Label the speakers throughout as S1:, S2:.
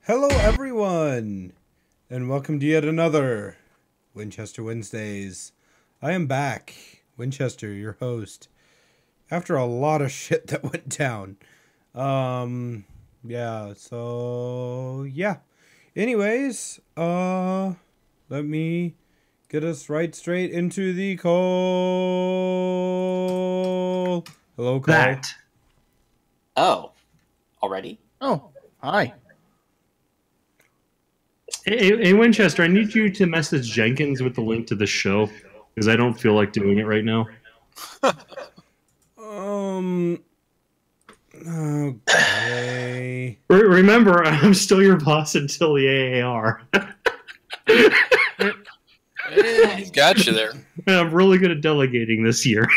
S1: Hello everyone, and welcome to yet another Winchester Wednesdays. I am back, Winchester, your host, after a lot of shit that went down. Yeah. Anyways, let me get us right straight into the call. Hello, call.
S2: That.
S3: Oh, already?
S4: Oh, hi.
S2: Hey, Winchester, I need you to message Jenkins with the link to the show, because I don't feel like doing it right now.
S1: Okay.
S2: Remember, I'm still your boss until the AAR.
S5: He's got you there.
S2: And I'm really good at delegating this year.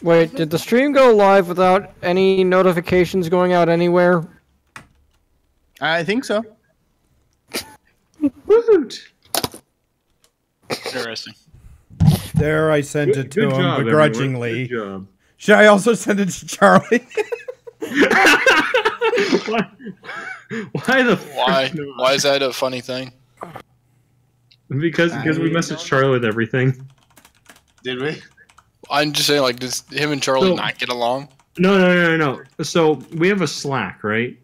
S4: Wait, did the stream go live without any notifications going out anywhere? I think so.
S2: Woot!
S5: Interesting.
S1: There, I sent it to
S2: Good
S1: him
S2: job,
S1: begrudgingly.
S2: everyone. Good job.
S1: Should I also send it to Charlie?
S2: Why the
S5: Why?
S2: frick not?
S5: Why is that a funny thing?
S2: Because we messaged Charlie with everything.
S4: Did we?
S5: I'm just saying, like, does him and Charlie
S2: So-
S5: not get along?
S2: No. So we have a Slack, right?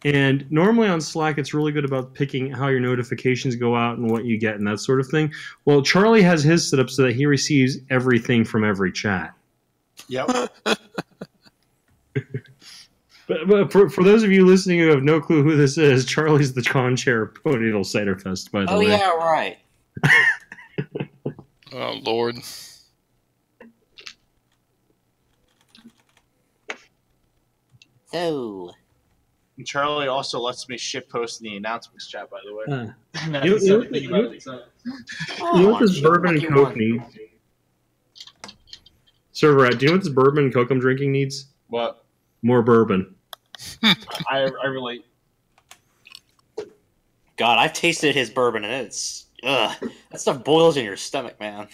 S2: And normally on Slack, it's really good about picking how your notifications go out and what you get and that sort of thing. Well, Charlie has his set up so that he receives everything from every chat.
S4: Yep.
S2: But for those of you listening who have no clue who this is, Charlie's the con chair of Ponyville Cider Fest, by the
S3: Oh
S2: way.
S3: yeah, right.
S5: Oh, Lord.
S3: So,
S6: Charlie also lets me shitpost in the announcements chat, by the way.
S2: You know what this bourbon and Coke needs? Server at, do you know what this bourbon and Coke I'm drinking needs?
S6: What?
S2: More bourbon.
S6: I relate.
S3: God, I've tasted his bourbon and it's that stuff boils in your stomach, man.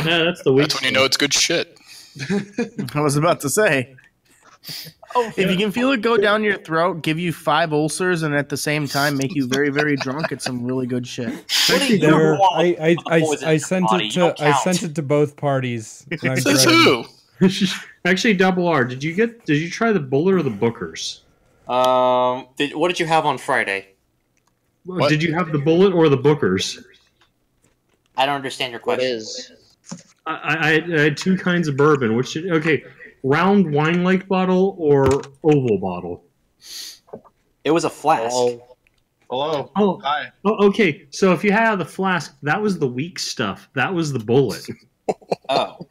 S2: Yeah, that's the weak
S5: That's when you know it's good shit.
S4: I was about to say. If you can feel it go down your throat, give you 5 ulcers, and at the same time make you very, very drunk, it's some really good shit.
S3: What do you
S1: There,
S3: want
S1: I
S3: poison in
S1: sent
S3: your body?
S1: it
S3: You
S1: to
S3: don't count.
S1: to both parties. And I'm
S5: Says
S1: dreading-
S5: who?
S2: Actually, Double R, did you try the Bullet or the Bookers?
S3: What did you have on Friday?
S5: What?
S2: Did you have the Bullet or the Bookers?
S3: I don't understand your question.
S2: I had two kinds of bourbon. Round wine-like bottle or oval bottle?
S3: It was a flask.
S6: Hello.
S2: Oh,
S6: Hi.
S2: okay. So if you had the flask, that was the weak stuff. That was the Bullet.
S3: Oh.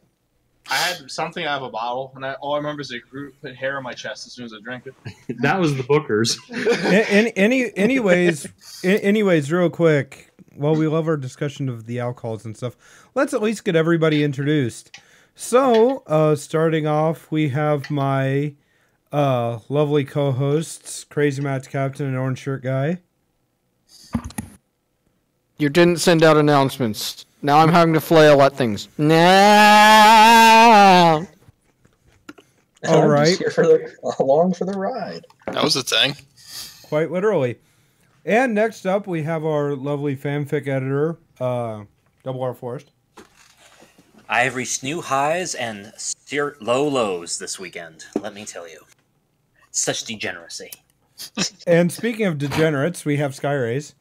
S6: I had something out of a bottle, and all I remember is it put hair on my chest as soon as I drank it.
S2: That was the Bookers.
S1: Anyways, real quick, while we love our discussion of the alcohols and stuff, let's at least get everybody introduced. So, starting off, we have my lovely co-hosts, Crazy Matt's Captain and Orange Shirt Guy.
S4: You didn't send out announcements. Now I'm having to flail at things. No.
S1: All
S7: I'm
S1: right.
S7: just here along for the ride.
S5: That was a thing.
S1: Quite literally. And next up, we have our lovely fanfic editor, Double R Forrest.
S8: I have reached new highs and low lows this weekend, let me tell you. Such degeneracy.
S1: And speaking of degenerates, we have Skyrays.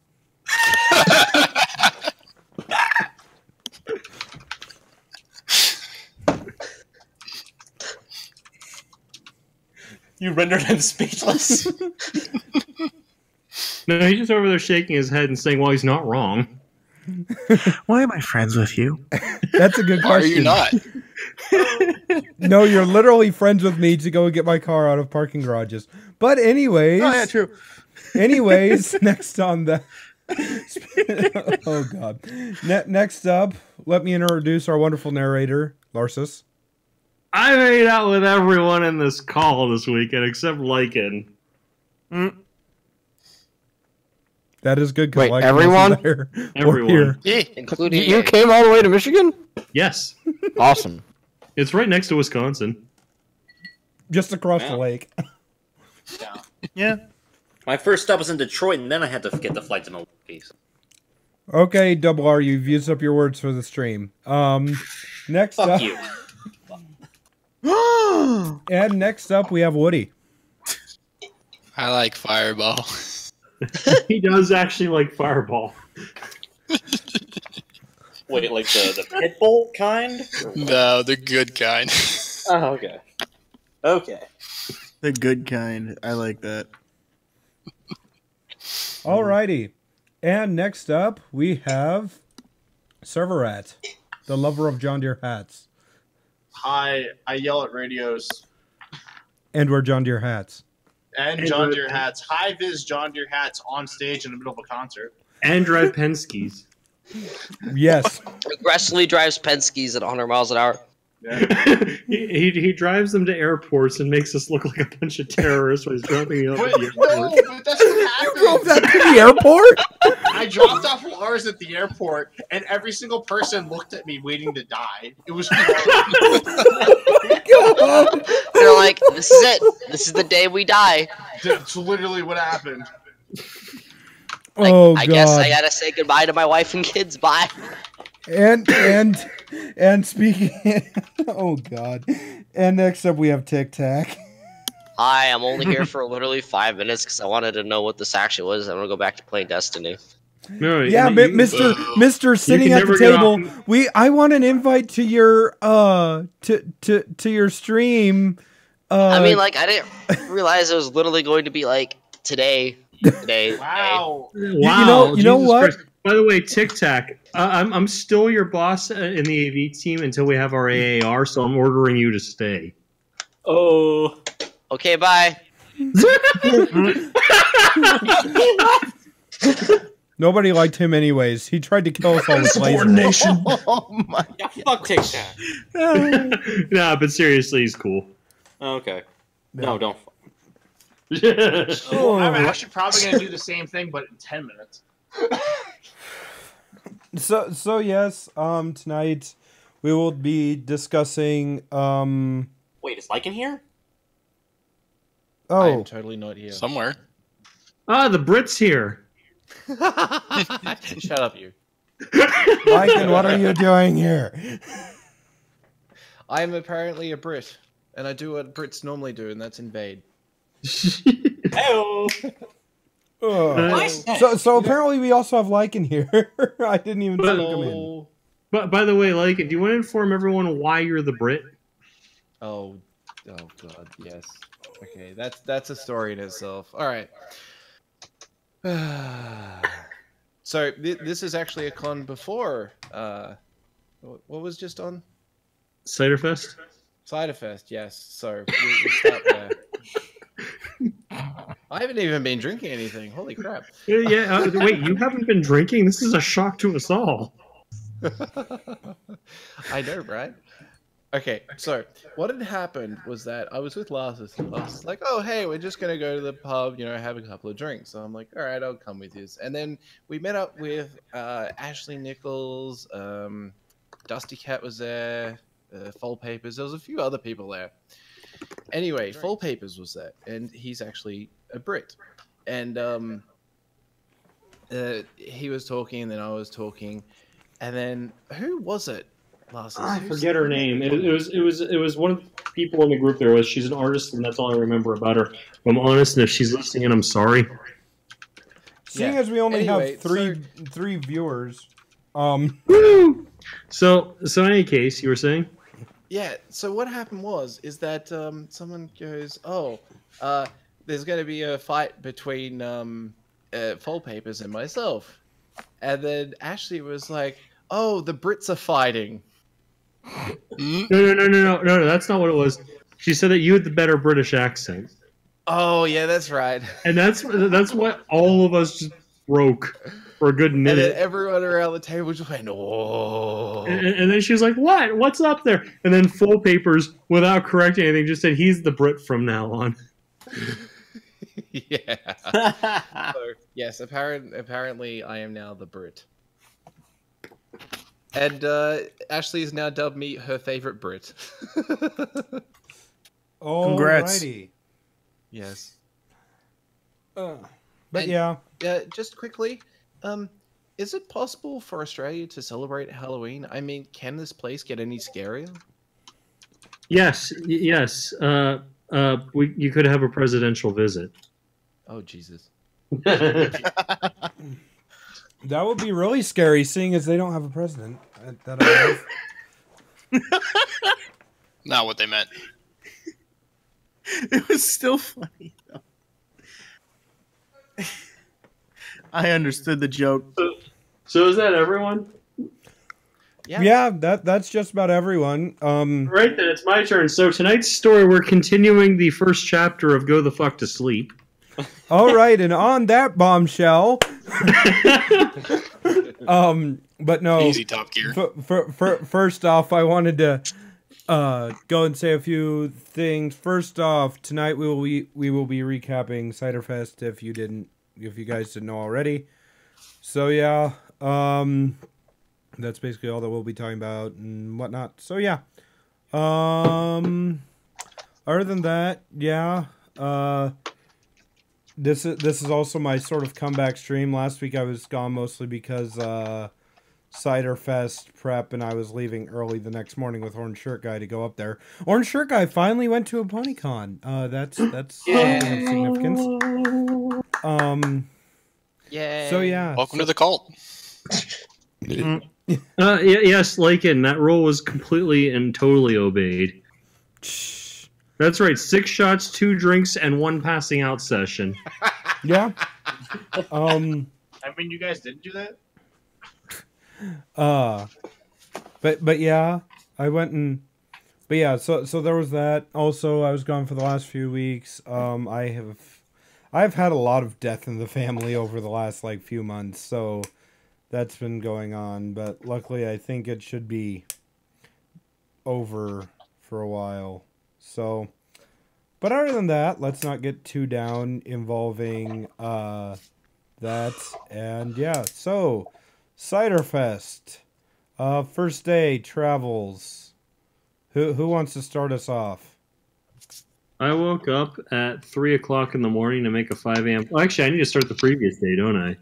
S8: You rendered him speechless.
S2: No, he's just over there shaking his head and saying, well, he's not wrong.
S4: Why am I friends with you?
S1: That's a good
S5: Why are
S1: question.
S5: you not?
S1: No, you're literally friends with me to go and get my car out of parking garages. But anyways,
S4: Oh, yeah, true.
S1: anyways, next on the oh god, next up, let me introduce our wonderful narrator, Larsus.
S2: I made out with everyone in this call this weekend except Lycan.
S1: That is good. 'Cause
S4: Wait,
S1: like
S4: everyone?
S1: There,
S2: Everyone.
S1: Here.
S3: Including
S4: You came all the way to Michigan?
S2: Yes.
S4: Awesome.
S2: It's right next to Wisconsin.
S1: Just across the
S3: Yeah.
S1: lake.
S4: Yeah.
S8: My first stop was in Detroit, and then I had to get the flight to Milwaukee.
S1: Okay, Double R, you've used up your words for the stream. Next
S8: Fuck
S1: up,
S8: you.
S1: and next up we have Woody.
S5: I like Fireball.
S2: He does actually like Fireball.
S8: Wait, like the pit bull kind?
S5: No, the good kind.
S8: Oh, okay. Okay.
S4: The good kind. I like that.
S1: Alrighty. And next up, we have Serverat, the lover of John Deere hats.
S6: Hi, I yell at radios
S1: And wear John Deere hats.
S6: and John Deere hats. High vis John Deere hats on stage in the middle of a concert.
S2: And drive Penske's.
S1: Yes.
S9: Aggressively drives Penske's at 100 miles an hour.
S6: Yeah.
S2: he drives them to airports and makes us look like a bunch of terrorists when he's dropping it off at
S6: But,
S2: the
S6: no,
S2: airport.
S6: but that's what happened.
S1: You drove that to the airport?
S6: I dropped off Lars at the airport, and every single person looked at me waiting to die. It was
S9: They're like, this is it. This is the day we die.
S6: That's literally what happened.
S9: Like,
S1: Oh,
S9: I
S1: God.
S9: guess I gotta say goodbye to my wife and kids. Bye.
S1: And speaking... Oh, God. And next up, we have Tic Tac.
S9: Hi, I'm only here for literally 5 minutes because I wanted to know what this actually was. I'm gonna go back to playing Destiny.
S2: No,
S1: Yeah,
S2: you-
S1: Mr. sitting
S2: can
S1: at the
S2: never get
S1: table.
S2: off-
S1: I want an invite to your to your stream.
S9: I mean, like, I didn't realize it was literally going to be like today.
S6: Wow.
S2: Wow,
S1: you know
S2: Jesus
S1: what?
S2: Christ. By the way, Tic Tac, I'm still your boss in the AV team until we have our AAR, so I'm ordering you to stay.
S8: Oh.
S9: Okay, bye.
S1: Nobody liked him anyways. He tried to kill us all with lasers.
S4: Oh my.
S8: Yeah, fuck Tic Tac.
S2: Nah, but seriously, he's cool.
S8: Okay. No, don't.
S6: Well, I'm actually probably going to do the same thing, but in 10 minutes.
S1: So yes, tonight we will be discussing
S8: Wait, is Lycan here?
S10: I am
S1: oh,
S10: totally not here.
S5: Somewhere.
S2: Ah, the Brit's here.
S10: Shut up, you.
S1: Lycan, what are you doing here?
S10: I am apparently a Brit, and I do what Brits normally do, and that's invade.
S8: Hello.
S1: So apparently we also have Lycan here. I didn't even see him come in.
S10: Hello.
S2: But by the way, like, do you want to inform everyone why you're the Brit?
S10: Oh God, yes. Okay, that's a story in itself. All right. So this is actually a con before. What was just on?
S2: Ciderfest?
S10: Ciderfest, yes. So we'll start there. I haven't even been drinking anything. Holy crap!
S2: Yeah. Wait, you haven't been drinking? This is a shock to us all.
S10: I know, right? Okay, so what had happened was that I was with Lars. Lars was like, "Oh, hey, we're just gonna go to the pub, have a couple of drinks." So I'm like, "All right, I'll come with you." And then we met up with Ashley Nichols, Dusty Cat was there, Full Papers. There was a few other people there. Anyway, Full Papers was there, and he's actually a Brit. And he was talking, and then I was talking, and then who was it?
S2: I forget her name. It was one of the people in the group there. She's an artist, and that's all I remember about her. If I'm honest, and if she's listening, and I'm sorry.
S1: Seeing as we only
S10: Anyway,
S1: have three viewers,
S2: So in any case, you were saying?
S10: Yeah, so what happened is that someone goes, "Oh, there's going to be a fight between Full Papers and myself." And then Ashley was like, "Oh, the Brits are fighting."
S2: No, that's not what it was. She said that you had the better British accent.
S10: Oh, yeah, that's right.
S2: And that's what all of us just broke for a good
S10: And
S2: minute.
S10: then everyone around the table just went, "Oh."
S2: And then she was like, "What? What's up there?" And then Full Papers, without correcting anything, just said, "He's the Brit from now on."
S10: Yeah. So, yes, apparently I am now the Brit. And Ashley has now dubbed me her favorite Brit.
S4: Congrats.
S1: Alrighty.
S10: Yes.
S1: But
S10: And-
S1: yeah,
S10: Just quickly, is it possible for Australia to celebrate Halloween? I mean, can this place get any scarier?
S2: Yes, yes. You could have a presidential visit.
S10: Oh Jesus!
S1: that would be really scary, seeing as they don't have a president. That I have.
S5: Not what they meant.
S4: It was still funny though. I understood the joke.
S2: So is that everyone?
S1: Yeah, that's just about everyone.
S2: Right then, it's my turn. So tonight's story, we're continuing the first chapter of Go the Fuck to Sleep.
S1: All right, and on that bombshell, but no.
S5: Easy Top Gear.
S1: First off, I wanted to go and say a few things. First off, tonight we will be recapping Cider Fest if you guys didn't know already. So yeah, that's basically all that we'll be talking about and whatnot. So yeah, other than that, yeah, this is also my sort of comeback stream. Last week I was gone mostly because Cider Fest prep, and I was leaving early the next morning with Orange Shirt Guy to go up there. Orange Shirt Guy finally went to a PonyCon. That's something of significance.
S10: Yeah.
S1: So yeah.
S5: Welcome to the cult.
S2: Yes, Lakin, that rule was completely and totally obeyed. That's right, 6 shots, 2 drinks, and 1 passing out session.
S1: Yeah.
S6: I mean, you guys didn't do that?
S1: But yeah, I went and, but yeah, so there was that. Also, I was gone for the last few weeks. I've had a lot of death in the family over the last few months, so that's been going on. But luckily, I think it should be over for a while. So, but other than that, let's not get too down involving that. And yeah, so Cider Fest, first day travels. Who wants to start us off?
S2: I woke up at 3 o'clock in the morning to make a 5 a.m. Well, actually, I need to start the previous day, don't I?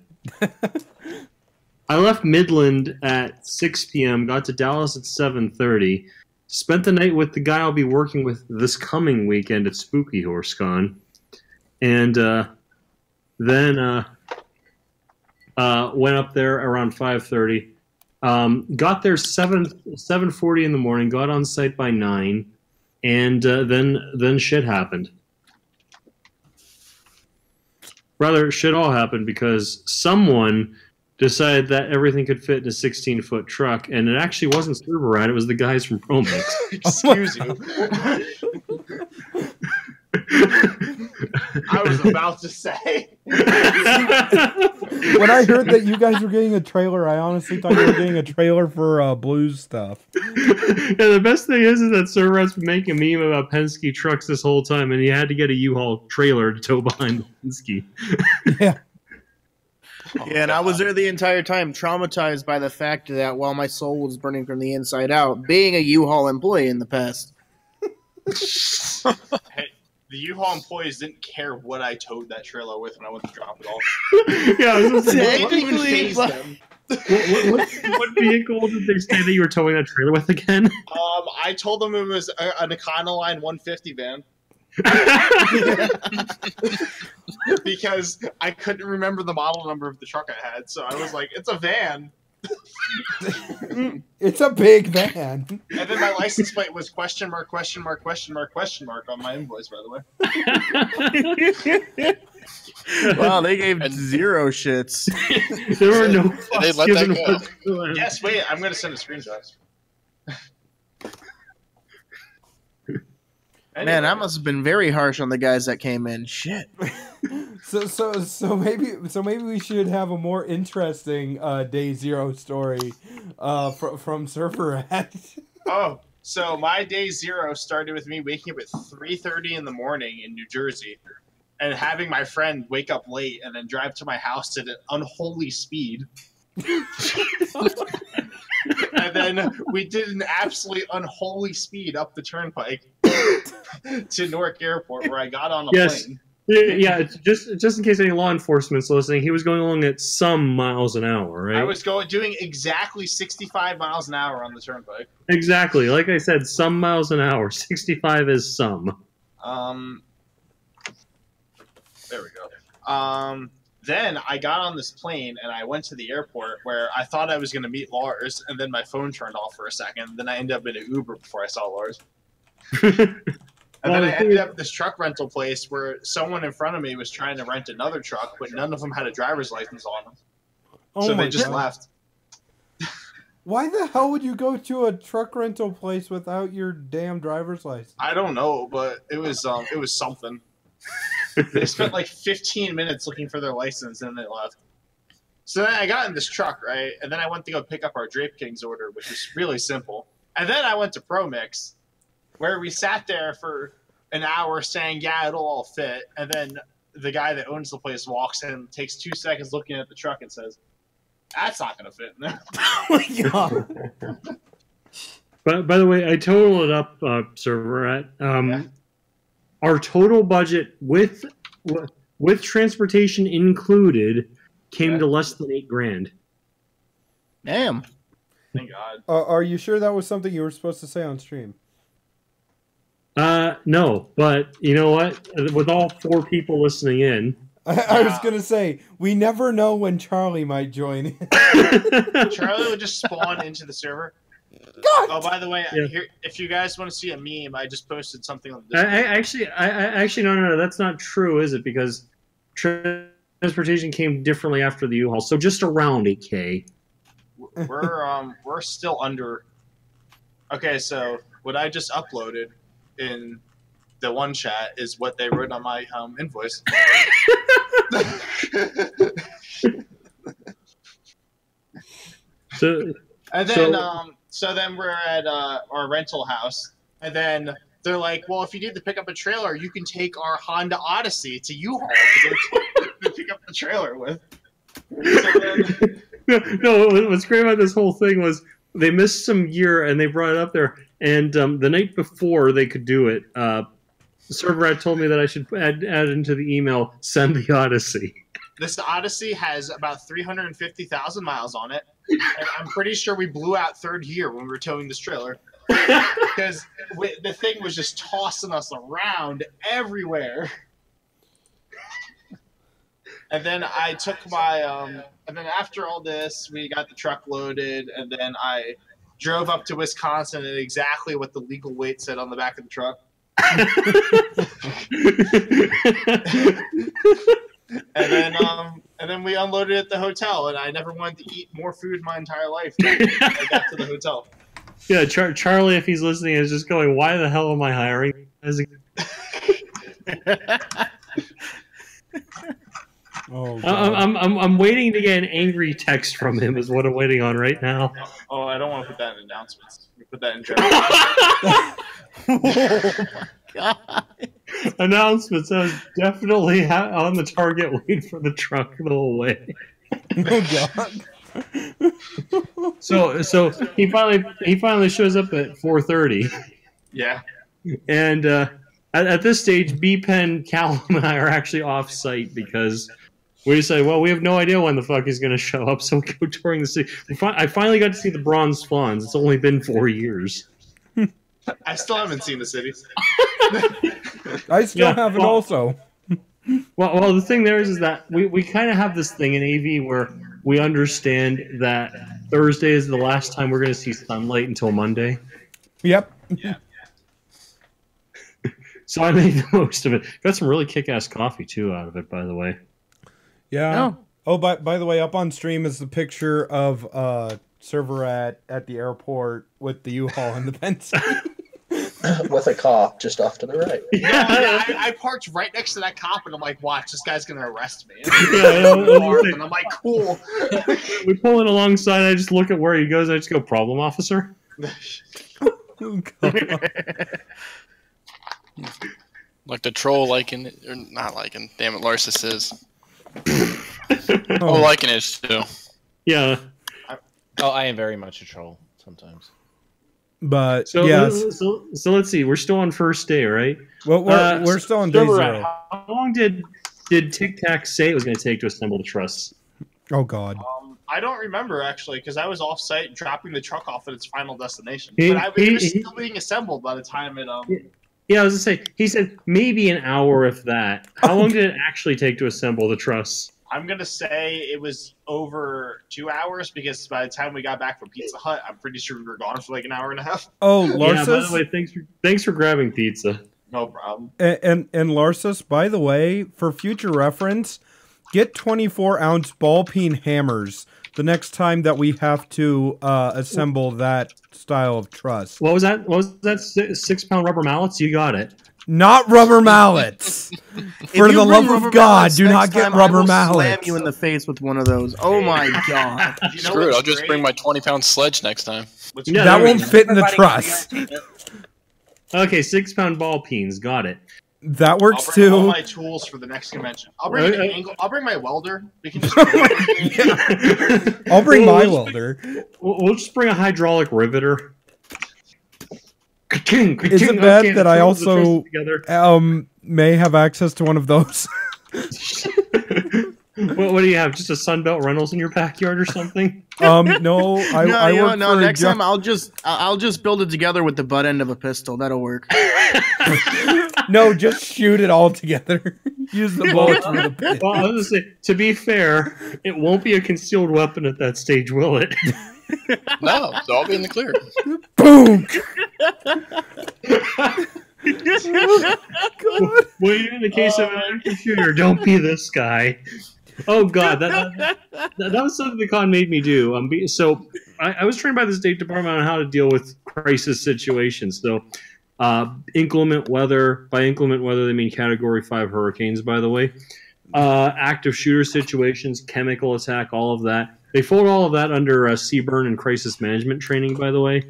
S2: I left Midland at 6 p.m., got to Dallas at 7:30, spent the night with the guy I'll be working with this coming weekend at Spooky Horse Con, and then went up there around 5:30. Got there 7:40 in the morning, got on site by 9, and then shit happened. Rather, shit all happened because someone decided that everything could fit in a 16-foot truck, and it actually wasn't Server Rat, it was the guys from Promix.
S6: Excuse you. I was about to say.
S1: When I heard that you guys were getting a trailer, I honestly thought you were getting a trailer for blues stuff.
S2: Yeah, the best thing is that Server Rat's been making a meme about Penske trucks this whole time, and he had to get a U-Haul trailer to tow behind the Penske.
S1: Yeah.
S4: Yeah, and I was there the entire time, traumatized by the fact that while my soul was burning from the inside out, being a U-Haul employee in the past.
S6: Hey, the U-Haul employees didn't care what I towed that trailer with when I went to drop it off.
S2: Yeah, I was
S6: It didn't even faze them.
S2: What vehicle did they say that you were towing that trailer with again?
S6: I told them it was an Econoline 150 van. Because I couldn't remember the model number of the truck I had, so I was like, it's a van.
S1: It's a big van.
S6: And then my license plate was question mark on my invoice, by the way.
S4: Wow, they gave 0 shits.
S2: There were no
S5: They
S2: fucks
S5: let that
S2: given
S5: go.
S2: whatsoever.
S6: Yes, wait, I'm going to send a screenshot.
S4: Man, that must have been very harsh on the guys that came in. Shit.
S1: So maybe we should have a more interesting day 0 story from Surfer Rat.
S6: Oh, so my day 0 started with me waking up at 3:30 in the morning in New Jersey and having my friend wake up late and then drive to my house at an unholy speed. And then we did an absolutely unholy speed up the turnpike to Newark Airport, where I got on a plane.
S2: Yeah, it's just in case any law enforcement's listening, he was going along at some miles an hour, right?
S6: I was doing exactly 65 miles an hour on the turnpike.
S2: Exactly. Like I said, some miles an hour. 65 is some.
S6: There we go. Then I got on this plane and I went to the airport where I thought I was going to meet Lars, and then my phone turned off for a second. Then I ended up in an Uber before I saw Lars. And then I ended up at this truck rental place where someone in front of me was trying to rent another truck, but none of them had a driver's license on them. So they just left.
S1: Why the hell would you go to a truck rental place without your damn driver's license?
S6: I don't know, but it was something. They spent like 15 minutes looking for their license and they left. So then I got in this truck, right? And then I went to go pick up our Drape Kings order, which was really simple. And then I went to Pro Mix, where we sat there for an hour saying, yeah, it'll all fit. And then the guy that owns the place walks in, takes 2 seconds looking at the truck and says, that's not going to fit in there.
S1: Oh my God.
S2: But by the way, I totaled it up, Server. Our total budget with transportation included came to less than $8,000.
S4: Damn.
S6: Thank God.
S1: Are you sure that was something you were supposed to say on stream?
S2: No, but you know what? With all 4 people listening in,
S1: I was gonna say we never know when Charlie might join in.
S6: Charlie will just spawn into the server.
S1: God!
S6: Oh, by the way, here, if you guys want to see a meme, I just posted something on the Discord.
S2: Actually, no, that's not true, is it? Because transportation came differently after the U-Haul, so just around 8K.
S6: We're still under. Okay, so what I just uploaded in the one chat is what they wrote on my invoice. So then we're at our rental house, and then they're like, well, if you need to pick up a trailer, you can take our Honda Odyssey to U-Haul to pick up the trailer with. So then,
S2: no, what's great about this whole thing was they missed some gear and they brought it up there, and the night before they could do it, Server had told me that I should add into the email, send the Odyssey.
S6: This Odyssey has about 350,000 miles on it, and I'm pretty sure we blew out third gear when we were towing this trailer. Because the thing was just tossing us around everywhere. And then I took my, and then after all this, we got the truck loaded, and then I drove up to Wisconsin at exactly what the legal weight said on the back of the truck. And then we unloaded at the hotel, and I never wanted to eat more food in my entire life until I got to the hotel.
S2: Yeah, Charlie, if he's listening, is just going, why the hell am I hiring? I'm waiting to get an angry text from him is what I'm waiting on right now.
S6: Oh, I don't want to put that in announcements. We put that in general.
S4: Oh my God.
S2: Announcements. I was definitely on the target wait for the truck the whole way.
S1: Oh God.
S2: So he finally shows up at 4:30.
S6: Yeah.
S2: And at this stage, B-Pen, Callum, and I are actually off-site because we decided, well, we have no idea when the fuck he's going to show up, so we go touring the city. I finally got to see the Bronze Fawns. It's only been 4 years.
S6: I still haven't seen the city.
S1: I still haven't also.
S2: Well, the thing there is that we kind of have this thing in AV where we understand that Thursday is the last time we're going to see sunlight until Monday.
S1: Yep.
S6: Yeah.
S2: So I made the most of it. Got some really kick-ass coffee, too, out of it, by the way.
S1: Yeah. Oh, by the way, up on stream is the picture of Server at the airport with the U-Haul and the Bentley.
S7: With a cop just off to the right.
S6: Yeah, I parked right next to that cop, and I'm like, watch, this guy's going to arrest me. And I'm like, cool.
S2: We pull in alongside, I just look at where he goes, I just go, problem officer?
S1: Oh, God.
S5: Like the troll liking it, or not liking, damn it, Larsis is.
S1: Oh,
S5: liking is too.
S2: Yeah.
S10: Oh, I am very much a troll sometimes.
S1: But
S2: So,
S1: yes,
S2: so let's see. We're still on first day, right?
S1: well, we're still on day
S2: Silver
S1: 0.
S2: Rat, how long did Tic Tac say it was going to take to assemble the truss?
S1: Oh God.
S6: I don't remember actually because I was off site dropping the truck off at its final destination.
S2: He-
S6: But it was
S2: he-
S6: still being assembled by the time it
S2: Yeah, I was going to say, he said maybe an hour if that. How long did it actually take to assemble the truss?
S6: I'm gonna say it was over 2 hours because by the time we got back from Pizza Hut, I'm pretty sure we were gone for like an hour and a half.
S1: Oh,
S2: Yeah, by the
S1: Larsus.
S2: way, thanks for grabbing pizza.
S6: No problem.
S1: And Larsus, by the way, for future reference, get 24-ounce ball peen hammers the next time that we have to assemble that style of truss.
S2: What was that? What was that? 6-pound rubber mallets? You got it.
S1: Not rubber mallets. For the love of God, do not get rubber
S4: Slam
S1: mallets.
S4: you in the face with one of those. Oh my God!
S6: You know
S5: Screw it.
S6: what's
S5: I'll just
S6: great?
S5: bring my 20-pound sledge next time.
S6: What's
S2: Yeah,
S1: That
S2: there
S1: won't
S2: we go.
S1: fit in the truss.
S2: Okay, 6-pound ball peens. Got it.
S1: That
S6: I'll
S1: works
S6: bring all
S1: too.
S6: my tools for the next convention. I'll bring an angle. I'll bring my welder. We can just.
S1: I'll bring my
S2: Well,
S1: welder.
S2: We'll just bring a hydraulic riveter.
S1: Is it bad that I also may have access to one of those?
S2: What do you have? Just a Sunbelt Rentals in your backyard or something?
S1: No,
S4: No,
S1: I work for
S4: next time I'll just build it together with the butt end of a pistol. That'll work.
S1: No, just shoot it all together. Use the bullets for the pin.
S2: Well, I was gonna say, to be fair, it won't be a concealed weapon at that stage, will it?
S5: No, so I'll be in the clear.
S1: Boom!
S2: Well, in the case of an active shooter, don't be this guy. Oh God, that was something the con made me do. So I was trained by the State Department on how to deal with crisis situations. So inclement weather. By inclement weather, they mean Category 5 hurricanes. By the way, active shooter situations, chemical attack, all of that. They fold all of that under CBRN and crisis management training. By the way,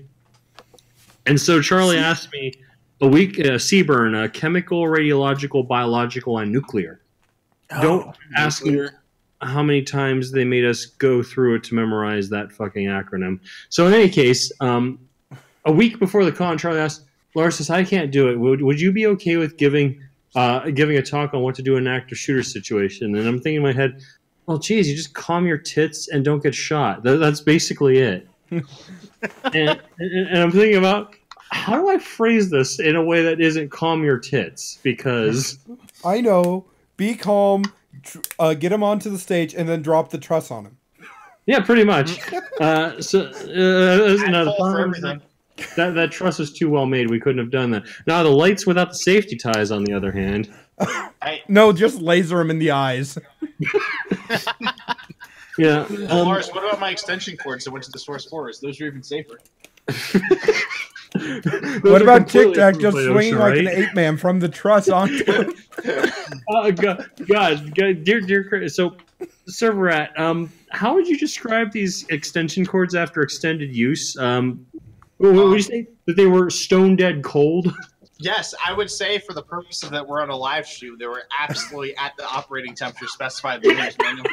S2: and so Charlie asked me a week CBRN, chemical, radiological, biological, and nuclear. Don't ask me how many times they made us go through it to memorize that fucking acronym. So in any case, a week before the con, Charlie asked, Larsus, I can't do it. Would you be okay with giving a talk on what to do in an active shooter situation? And I'm thinking in my head, well, geez, you just calm your tits and don't get shot. That's basically it. and I'm thinking about, how do I phrase this in a way that isn't calm your tits? Because
S1: I know. Be calm. Get him onto the stage and then drop the truss on him.
S2: yeah, pretty much.
S6: Add full for everything.
S2: That truss was too well made. We couldn't have done that. Now the lights without the safety ties, on the other hand.
S1: No, just laser him in the eyes.
S2: Yeah.
S6: Lars, what about my extension cords that went to the source forest? Those are even safer.
S1: What about Tic Tac just swinging like an ape man from the truss onto him?
S2: God, dear Chris. So, Server Rat, how would you describe these extension cords after extended use? What would you say? That they were stone dead cold?
S6: Yes, I would say for the purpose of that we're on a live stream, they were absolutely at the operating temperature specified in the use manual.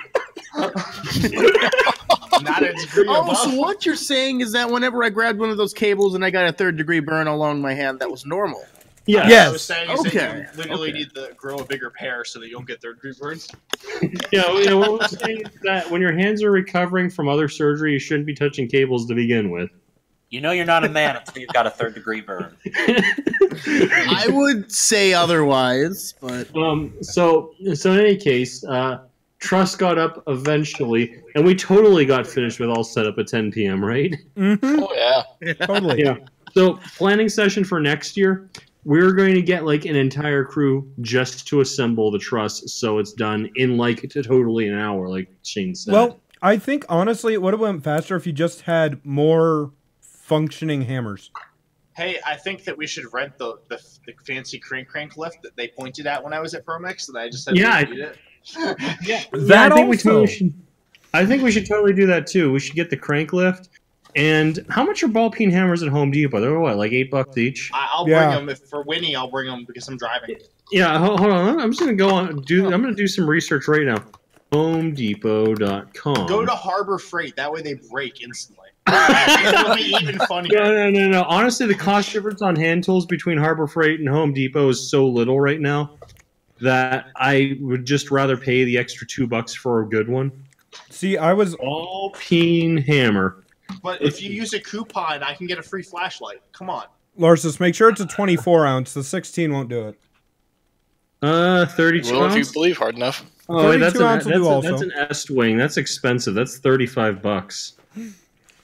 S6: Not a degree above.
S4: So what you're saying is that whenever I grabbed one of those cables and I got a 3rd-degree burn along my hand, that was normal.
S2: Yeah.
S1: Yes.
S6: I was saying is that
S4: Okay.
S6: you literally need to grow a bigger pair so that you don't get 3rd-degree burns.
S2: Yeah, what we're saying is that when your hands are recovering from other surgery, you shouldn't be touching cables to begin with.
S8: You know you're not a man until you've got a 3rd-degree burn.
S4: I would say otherwise, but
S2: So in any case, Truss got up eventually, and we totally got finished with all set up at 10 p.m., right?
S1: Mm-hmm.
S5: Oh, yeah.
S1: Totally.
S2: Yeah. So planning session for next year, we're going to get like an entire crew just to assemble the truss, so it's done in like totally an hour, like Shane said.
S1: Well, I think honestly it would have went faster if you just had more functioning hammers.
S6: Hey, I think that we should rent the fancy crank lift that they pointed at when I was at Promix, and I just had
S2: Yeah,
S6: to eat it.
S2: yeah,
S1: That
S2: I think we
S1: also.
S2: totally should. I think we should totally do that too. We should get the crank lift. And how much are ball peen hammers at Home Depot? They're what, like $8 each?
S6: I'll
S1: Yeah.
S6: bring them for Winnie. I'll bring them because I'm driving.
S2: Yeah, hold on. I'm just gonna go on. I'm gonna do some research right now. HomeDepot.com.
S6: Go to Harbor Freight. That way they break instantly. It'll be even funnier.
S2: No. Honestly, the cost difference on hand tools between Harbor Freight and Home Depot is so little right now that I would just rather pay the extra $2 for a good one.
S1: See, I was
S2: all-peen hammer.
S6: But if you use a coupon, I can get a free flashlight. Come on.
S1: Larsus, make sure it's a 24 ounce. The 16 won't do it.
S2: 32
S5: Well,
S2: ounce?
S5: if you believe hard enough.
S2: Oh, wait, that's
S1: 32 ounce will do also.
S2: that's an Est-Wing. That's expensive. That's $35.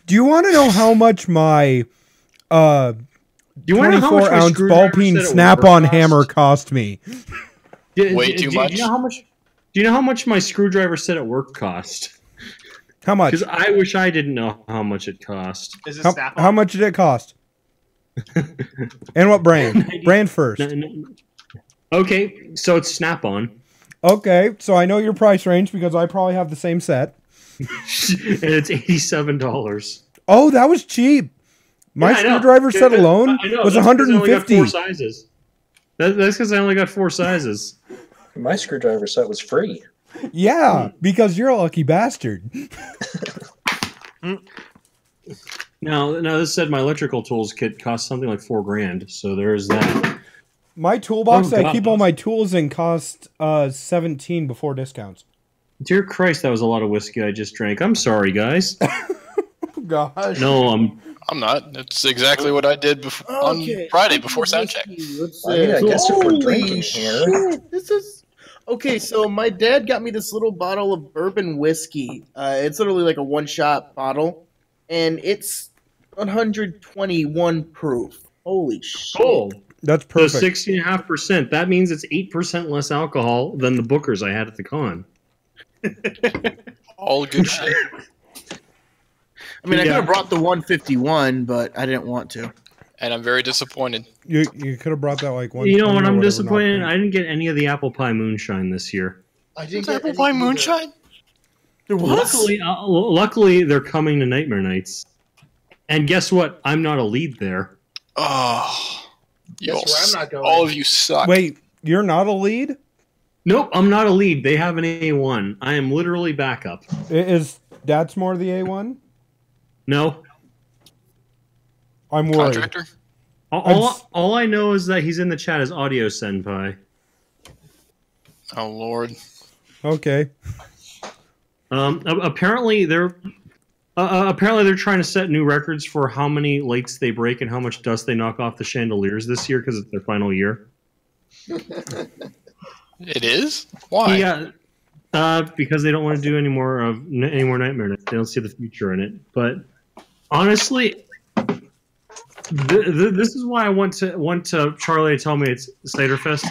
S1: Do you want to know how much my
S2: Do you want to know how
S1: 24
S2: much my
S1: ounce
S2: screwdriver
S1: ball peen
S2: set at
S1: snap-on
S2: work
S1: hammer
S2: cost?
S1: cost me?
S5: Way too much?
S2: Do you know how much? Do you know how much my screwdriver set at work cost?
S1: How much?
S2: Because I wish I didn't know how much it cost.
S6: Is it
S1: How,
S6: Snap-on?
S1: how much did it cost? And what brand? Brand first.
S2: Okay, so it's Snap-on,
S1: Okay, so I know your price range because I probably have the same set.
S2: and it's $87.
S1: Oh, that was cheap. My
S2: Yeah, I know.
S1: screwdriver set alone
S2: I know,
S1: was
S2: that's 'cause I only got
S1: 150.
S2: 4 sizes. That's because I only got 4 sizes.
S7: My screwdriver set was free.
S1: Yeah, because you're a lucky bastard.
S2: Now this said my electrical tools kit cost something like $4,000, so there's that.
S1: My toolbox
S2: Oh,
S1: that I
S2: God.
S1: keep all my tools in cost 17 before discounts.
S2: Dear Christ, that was a lot of whiskey I just drank. I'm sorry, guys.
S1: Gosh.
S2: No,
S5: I'm not. That's exactly what I did on Friday before sound check.
S4: Let's
S7: I mean, I guess if we're
S4: holy
S7: drinking here.
S4: shit, this is okay. So my dad got me this little bottle of bourbon whiskey. It's literally like a one-shot bottle, and it's 121 proof. Holy shit!
S2: cool.
S1: That's
S2: So
S1: perfect.
S2: 16.5%. That means it's 8% less alcohol than the Bookers I had at the con.
S5: All good shit.
S4: I mean, I
S2: Yeah.
S4: could have brought the 151, but I didn't want to.
S5: And I'm very disappointed.
S1: You could have brought that like one.
S2: You know what? I'm disappointed. I didn't get any of the apple pie moonshine this year.
S6: I didn't
S5: Is
S6: get
S5: apple
S6: any
S5: pie
S6: either.
S5: moonshine?
S4: There
S2: Luckily, they're coming to Nightmare Nights. And guess what? I'm not a lead there.
S5: Oh. You
S6: Guess
S5: all,
S6: where I'm not going.
S5: all of you suck.
S1: Wait, you're not a lead?
S2: Nope, I'm not a lead. They have an A1. I am literally backup.
S1: Is Datsmore the A1?
S2: No.
S1: I'm worried.
S5: Contractor?
S2: All I know is that he's in the chat as Audio Senpai.
S5: Oh, Lord.
S1: Okay.
S2: Apparently they're trying to set new records for how many lights they break and how much dust they knock off the chandeliers this year because it's their final year.
S5: It is? Why?
S2: Yeah, because they don't want to do any more Nightmare Nights. They don't see the future in it. But honestly, this is why I want to Charlie to tell me it's Cider Fest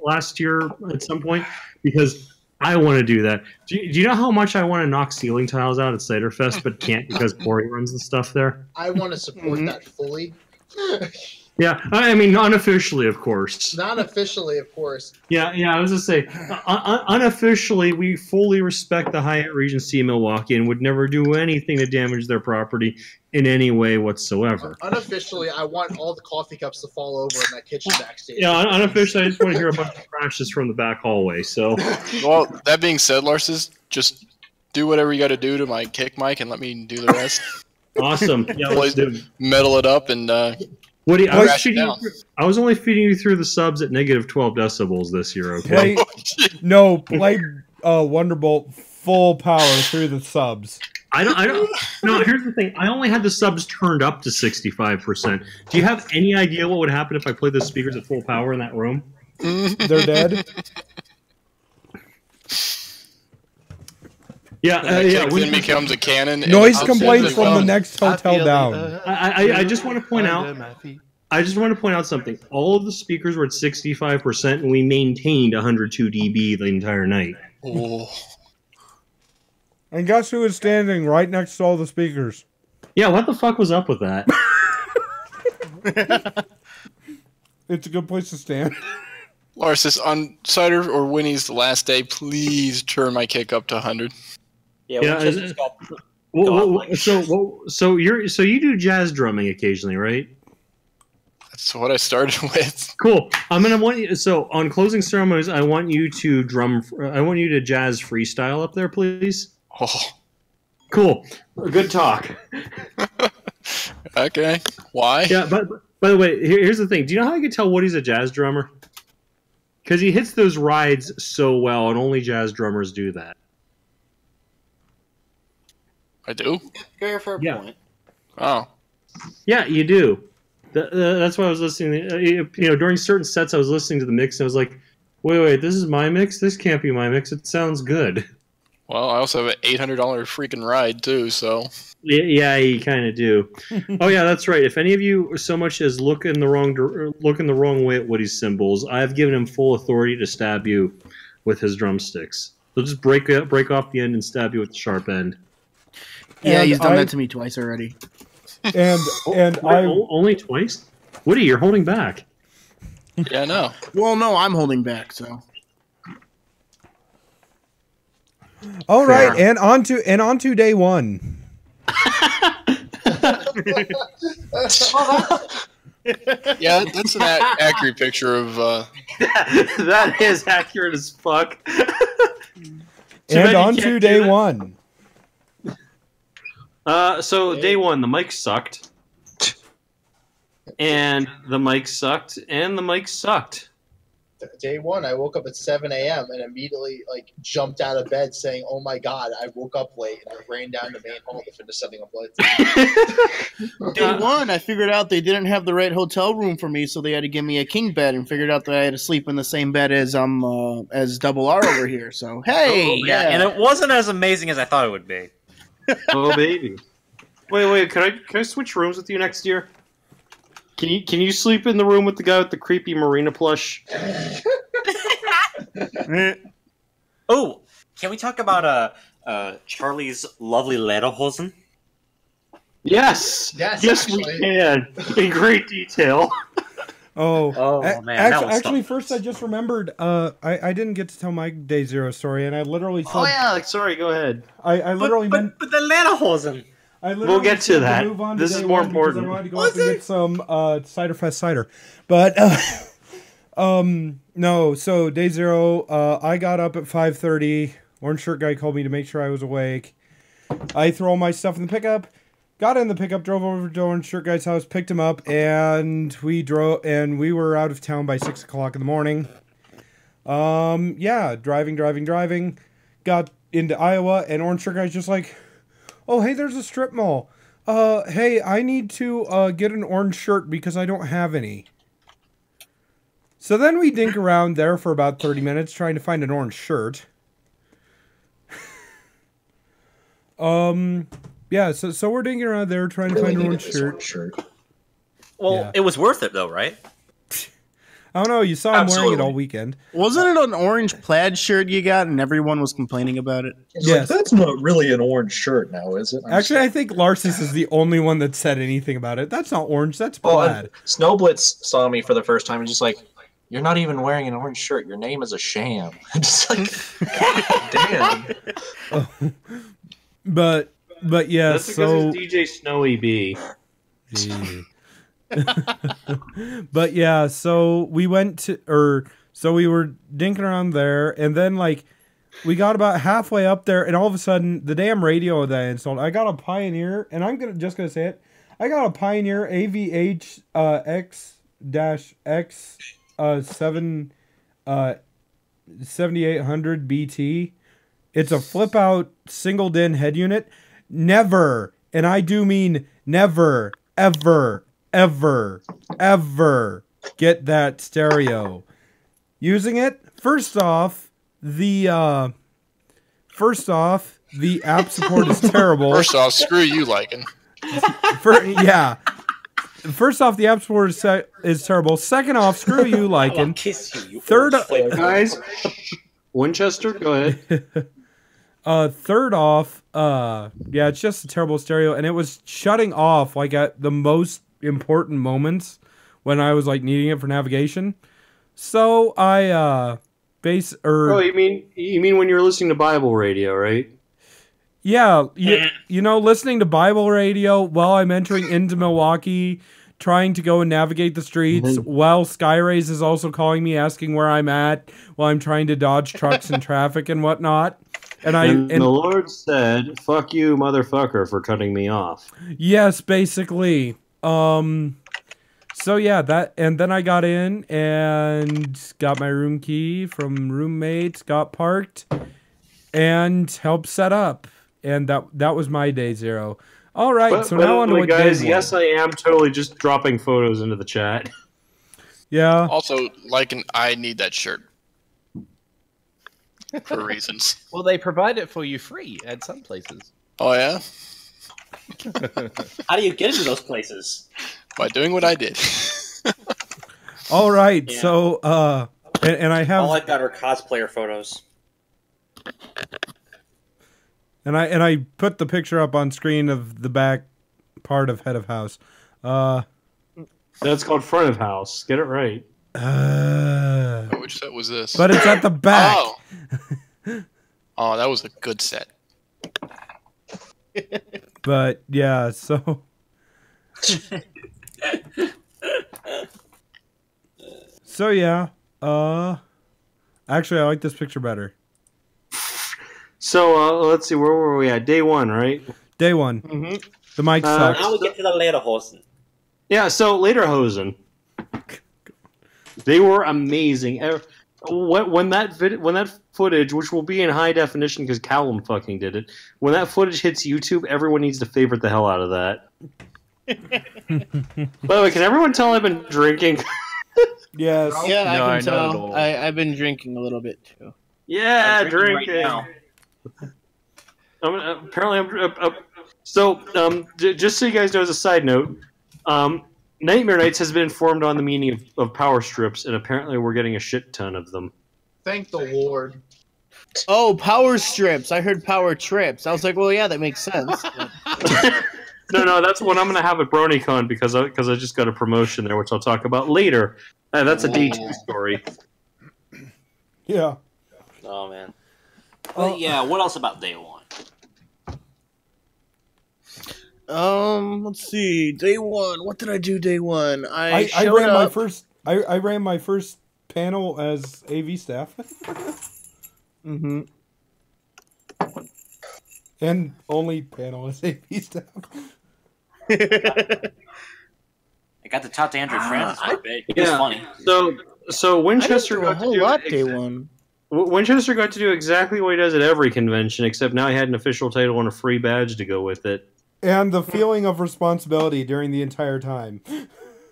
S2: last year at some point, because I want to do that. Do you know how much I want to knock ceiling tiles out at Cider Fest, but can't because Corey runs the stuff there?
S6: I want to support that fully.
S2: Yeah, I mean, unofficially, of course.
S6: Not officially, of course.
S2: Yeah, I was just say, unofficially, we fully respect the Hyatt Regency in Milwaukee and would never do anything to damage their property in any way whatsoever.
S6: Unofficially, I want all the coffee cups to fall over in that kitchen backstage.
S2: Yeah, unofficially, I just want to hear a bunch of crashes from the back hallway. So,
S5: Well, that being said, Larsis, just do whatever you got to do to my kick mic and let me do the rest.
S2: awesome. Yeah, let's do it.
S5: Metal it up and
S2: Woody,
S5: Crash it down.
S2: I was only feeding you through the subs at negative 12 decibels this year, okay?
S1: Play Wonderbolt full power through the subs.
S2: I don't. No, here's the thing. I only had the subs turned up to 65%. Do you have any idea what would happen if I played the speakers at full power in that room?
S1: They're dead.
S2: Yeah,
S5: then becomes a cannon. and
S1: Noise
S5: it
S1: complaints
S5: sends
S1: from the
S5: it
S1: next hotel down.
S2: I just want to point out. I just want to point out something. All of the speakers were at 65%, and we maintained 102 dB the entire night.
S5: Oh.
S1: And guess who is standing right next to all the speakers?
S2: Yeah, what the fuck was up with that?
S1: It's a good place to stand.
S5: Larsis, on Cider or Winnie's the last day, please turn my kick up to 100.
S8: Yeah,
S2: Yeah,
S8: Winchester's got
S2: so you do jazz drumming occasionally, right?
S5: That's what I started with.
S2: Cool. I'm gonna want you. So on closing ceremonies, I want you to I want you to jazz freestyle up there, please.
S5: Oh.
S2: Cool. Good talk.
S5: Okay. Why?
S2: Yeah. But by the way, here's the thing. Do you know how I can tell Woody's a jazz drummer? Because he hits those rides so well, and only jazz drummers do that.
S5: I do?
S3: Fair point.
S5: Oh.
S2: Yeah, you do. That's why I was listening. During certain sets, I was listening to the mix, and I was like, wait, this is my mix? This can't be my mix. It sounds good.
S5: Well, I also have an $800 freaking ride, too, so...
S2: Yeah, you kind of do. Oh yeah, that's right. If any of you so much as look in the wrong way at Woody's cymbals, I've given him full authority to stab you with his drumsticks. He'll just break off the end and stab you with the sharp end.
S4: Yeah, he's done that to me twice already.
S1: And
S2: only twice? Woody, you're holding back.
S5: Yeah, I know.
S4: Well, no, I'm holding back. So.
S1: All right, and on to day one.
S5: Yeah, that's an accurate picture of.
S2: That is accurate as fuck.
S1: And on to day one.
S2: So day one, the mic sucked, and the mic sucked, and the mic sucked.
S6: Day one, I woke up at 7 a.m. and immediately jumped out of bed saying, "Oh my god, I woke up late," and I ran down to main hall to finish setting up lights.
S4: Day one, I figured out they didn't have the right hotel room for me, so they had to give me a king bed, and figured out that I had to sleep in the same bed as Double R over here. So hey,
S8: yeah, and it wasn't as amazing as I thought it would be.
S2: Oh baby! Wait, can I switch rooms with you next year? Can you sleep in the room with the guy with the creepy Marina plush?
S8: Oh, can we talk about Charlie's lovely lederhosen?
S2: Yes, we can in great detail.
S1: Oh
S8: man!
S1: Actually, first I just remembered. I didn't get to tell my day zero story, and I literally said.
S2: Oh yeah, sorry. Go ahead.
S1: I literally meant.
S8: But the lederhosen.
S1: We'll
S2: get to that. This is more important.
S1: I wanted to go up and get some Ciderfest cider, but no. So day zero, I got up at 5:30. Orange shirt guy called me to make sure I was awake. I threw all my stuff in the pickup. Got in the pickup, drove over to Orange shirt guy's house, picked him up, and we were out of town by 6 o'clock in the morning. Yeah, driving. Got into Iowa, and Orange shirt guy's just like, "Oh, hey, there's a strip mall. Hey, I need to get an orange shirt because I don't have any." So then we dink around there for about 30 minutes trying to find an orange shirt. Yeah, so we're dinking around there trying to find an orange shirt.
S8: Well,
S1: Yeah.
S8: it was worth it though, right?
S1: I don't know, you saw him wearing it all weekend.
S4: Wasn't it an orange plaid shirt you got, and everyone was complaining about it?
S7: Yes. That's not really an orange shirt now, is it?
S1: Actually, I think Larsis is the only one that said anything about it. That's not orange, that's plaid.
S7: Snowblitz saw me for the first time and just like, "You're not even wearing an orange shirt. Your name is a sham." I'm just like, damn.
S1: But yeah,
S2: That's because
S1: so
S2: it's DJ Snowy B.
S1: But yeah, so we went to, so we were dinking around there, and then we got about halfway up there, and all of a sudden, the damn radio that I installed, I got a Pioneer, and I'm just gonna say it, I got a Pioneer AVH X-X 7800 BT. It's a flip out single DIN head unit. Never, and I do mean never, ever get that stereo. Using it, first off, the app support is terrible.
S5: First off, screw you, Lycan.
S1: First off, the app support is terrible. Second off, screw you, Lycan.
S8: Kiss you.
S1: Third,
S2: Guys, Winchester, go ahead.
S1: Third off, it's just a terrible stereo, and it was shutting off at the most important moments when I was needing it for navigation. So I
S2: Oh, you mean when you're listening to Bible radio, right?
S1: Yeah, listening to Bible radio while I'm entering into Milwaukee, trying to go and navigate the streets while Skyrays is also calling me, asking where I'm at while I'm trying to dodge trucks and traffic and whatnot. And
S2: the Lord said, "Fuck you, motherfucker, for cutting me off."
S1: Yes, basically. So yeah, and then I got in and got my room key from roommates, got parked, and helped set up. And that was my day 0. All right, so now on to
S2: guys.
S1: day 1.
S2: Yes, I am totally just dropping photos into the chat.
S1: Yeah.
S5: Also, I need that shirt for reasons.
S10: Well, they provide it for you free at some places.
S5: Oh yeah.
S8: How do you get into those places?
S5: By doing what I did.
S1: All right,
S8: Yeah.
S1: so and I have
S8: All I've got are cosplayer photos.
S1: and I put the picture up on screen of the back part of head of house.
S2: That's called front of house. Get it right.
S5: Which set was this?
S1: But it's at the back.
S5: Oh. Oh, that was a good set.
S1: But yeah, so so yeah. Actually, I like this picture better.
S2: So let's see, where were we at? Day 1, right?
S1: Day 1.
S4: Mm-hmm.
S1: The mic sucks.
S8: Now we get to the Lederhosen.
S2: Yeah. So Lederhosen, they were amazing. When that footage, which will be in high definition because Callum fucking did it, when that footage hits YouTube, everyone needs to favorite the hell out of that. By the way, can everyone tell I've been drinking?
S1: Yes.
S4: Yeah,
S10: No,
S4: I
S10: not
S4: can
S10: at
S4: tell.
S10: all.
S4: I've been drinking a little bit too.
S2: Yeah,
S8: I'm drinking
S2: drinking.
S8: right now.
S2: Just so you guys know, as a side note, Nightmare Nights has been informed on the meaning of power strips, and apparently we're getting a shit ton of them.
S6: Thank the Lord.
S4: Oh, power strips. I heard power trips. I was like, well, yeah, that makes sense.
S2: No, that's what I'm going to have at BronyCon because I just got a promotion there, which I'll talk about later. That's a day 2 story.
S1: Yeah.
S8: Oh man. Well, yeah. What else about day 1?
S4: Let's see. Day 1. What did I do day 1?
S1: I
S4: showed
S1: ran
S4: up.
S1: I ran my first panel as AV staff.
S4: Mm-hmm.
S1: And only panel as AV staff.
S8: I got to talk to Andrew Francis for a bit. It was funny.
S2: So Winchester
S4: a
S2: got to
S4: whole
S2: do
S4: lot day 1.
S2: Winchester got to do exactly what he does at every convention, except now he had an official title and a free badge to go with it.
S1: And the feeling of responsibility during the entire time.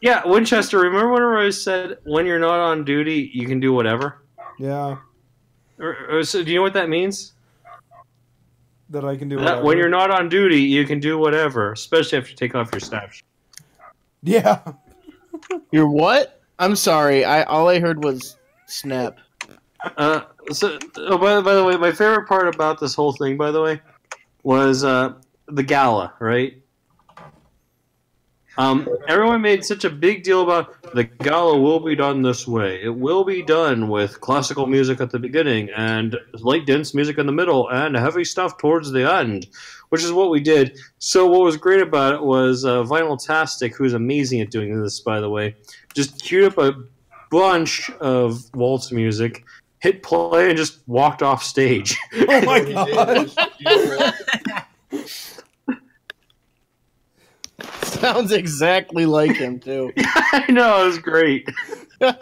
S2: Yeah, Winchester, remember when I always said, when you're not on duty, you can do whatever?
S1: Yeah.
S2: So do you know what that means?
S1: That I can do
S2: That
S1: whatever.
S2: when you're not on duty, you can do whatever, especially if you take off your staff.
S1: Yeah.
S4: You're what? I'm sorry. All I heard was snap.
S2: By the way, my favorite part about this whole thing, by the way, was the gala, right? Everyone made such a big deal about the gala will be done this way. It will be done with classical music at the beginning and light dense music in the middle and heavy stuff towards the end, which is what we did. So what was great about it was Vinyltastic, who's amazing at doing this, by the way, just queued up a bunch of waltz music, hit play, and just walked off stage.
S1: Oh my god.
S4: Sounds exactly like him, too.
S2: I know, it was great. And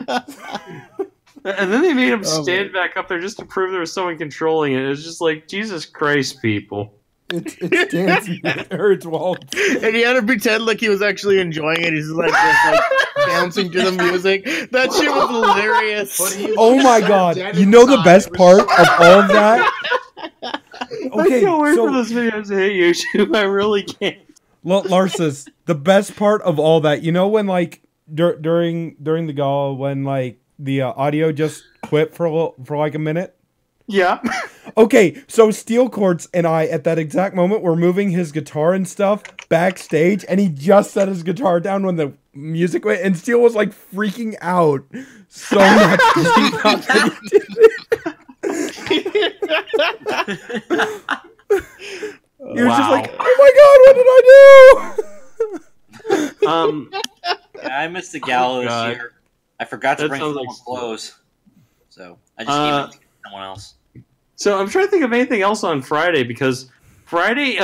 S2: then they made him stand back up there just to prove there was someone controlling it. It was just like, Jesus Christ, people.
S1: It's dancing, or it's waltz.
S4: And he had to pretend like he was actually enjoying it. He's just like bouncing to the music. That shit was hilarious.
S1: Oh my god. You know the best part of all of that? Okay,
S2: I can't wait
S1: so
S2: for this video to hit YouTube. I really can't.
S1: Larsus, the best part of all that, you know when like during the gala when like the audio just quit for like a minute?
S2: Yeah.
S1: Okay, so Steel Quartz and I at that exact moment were moving his guitar and stuff backstage, and he just set his guitar down when the music went, and Steel was like freaking out so much because he thought that he did it. He was just like, "Oh my god, what did I do?"
S8: I missed the gala
S2: God.
S8: this year. I forgot to
S2: That
S8: bring
S2: sounds
S8: someone
S2: like-
S8: clothes, so I just gave it to someone else.
S2: So I'm trying to think of anything else on Friday because Friday.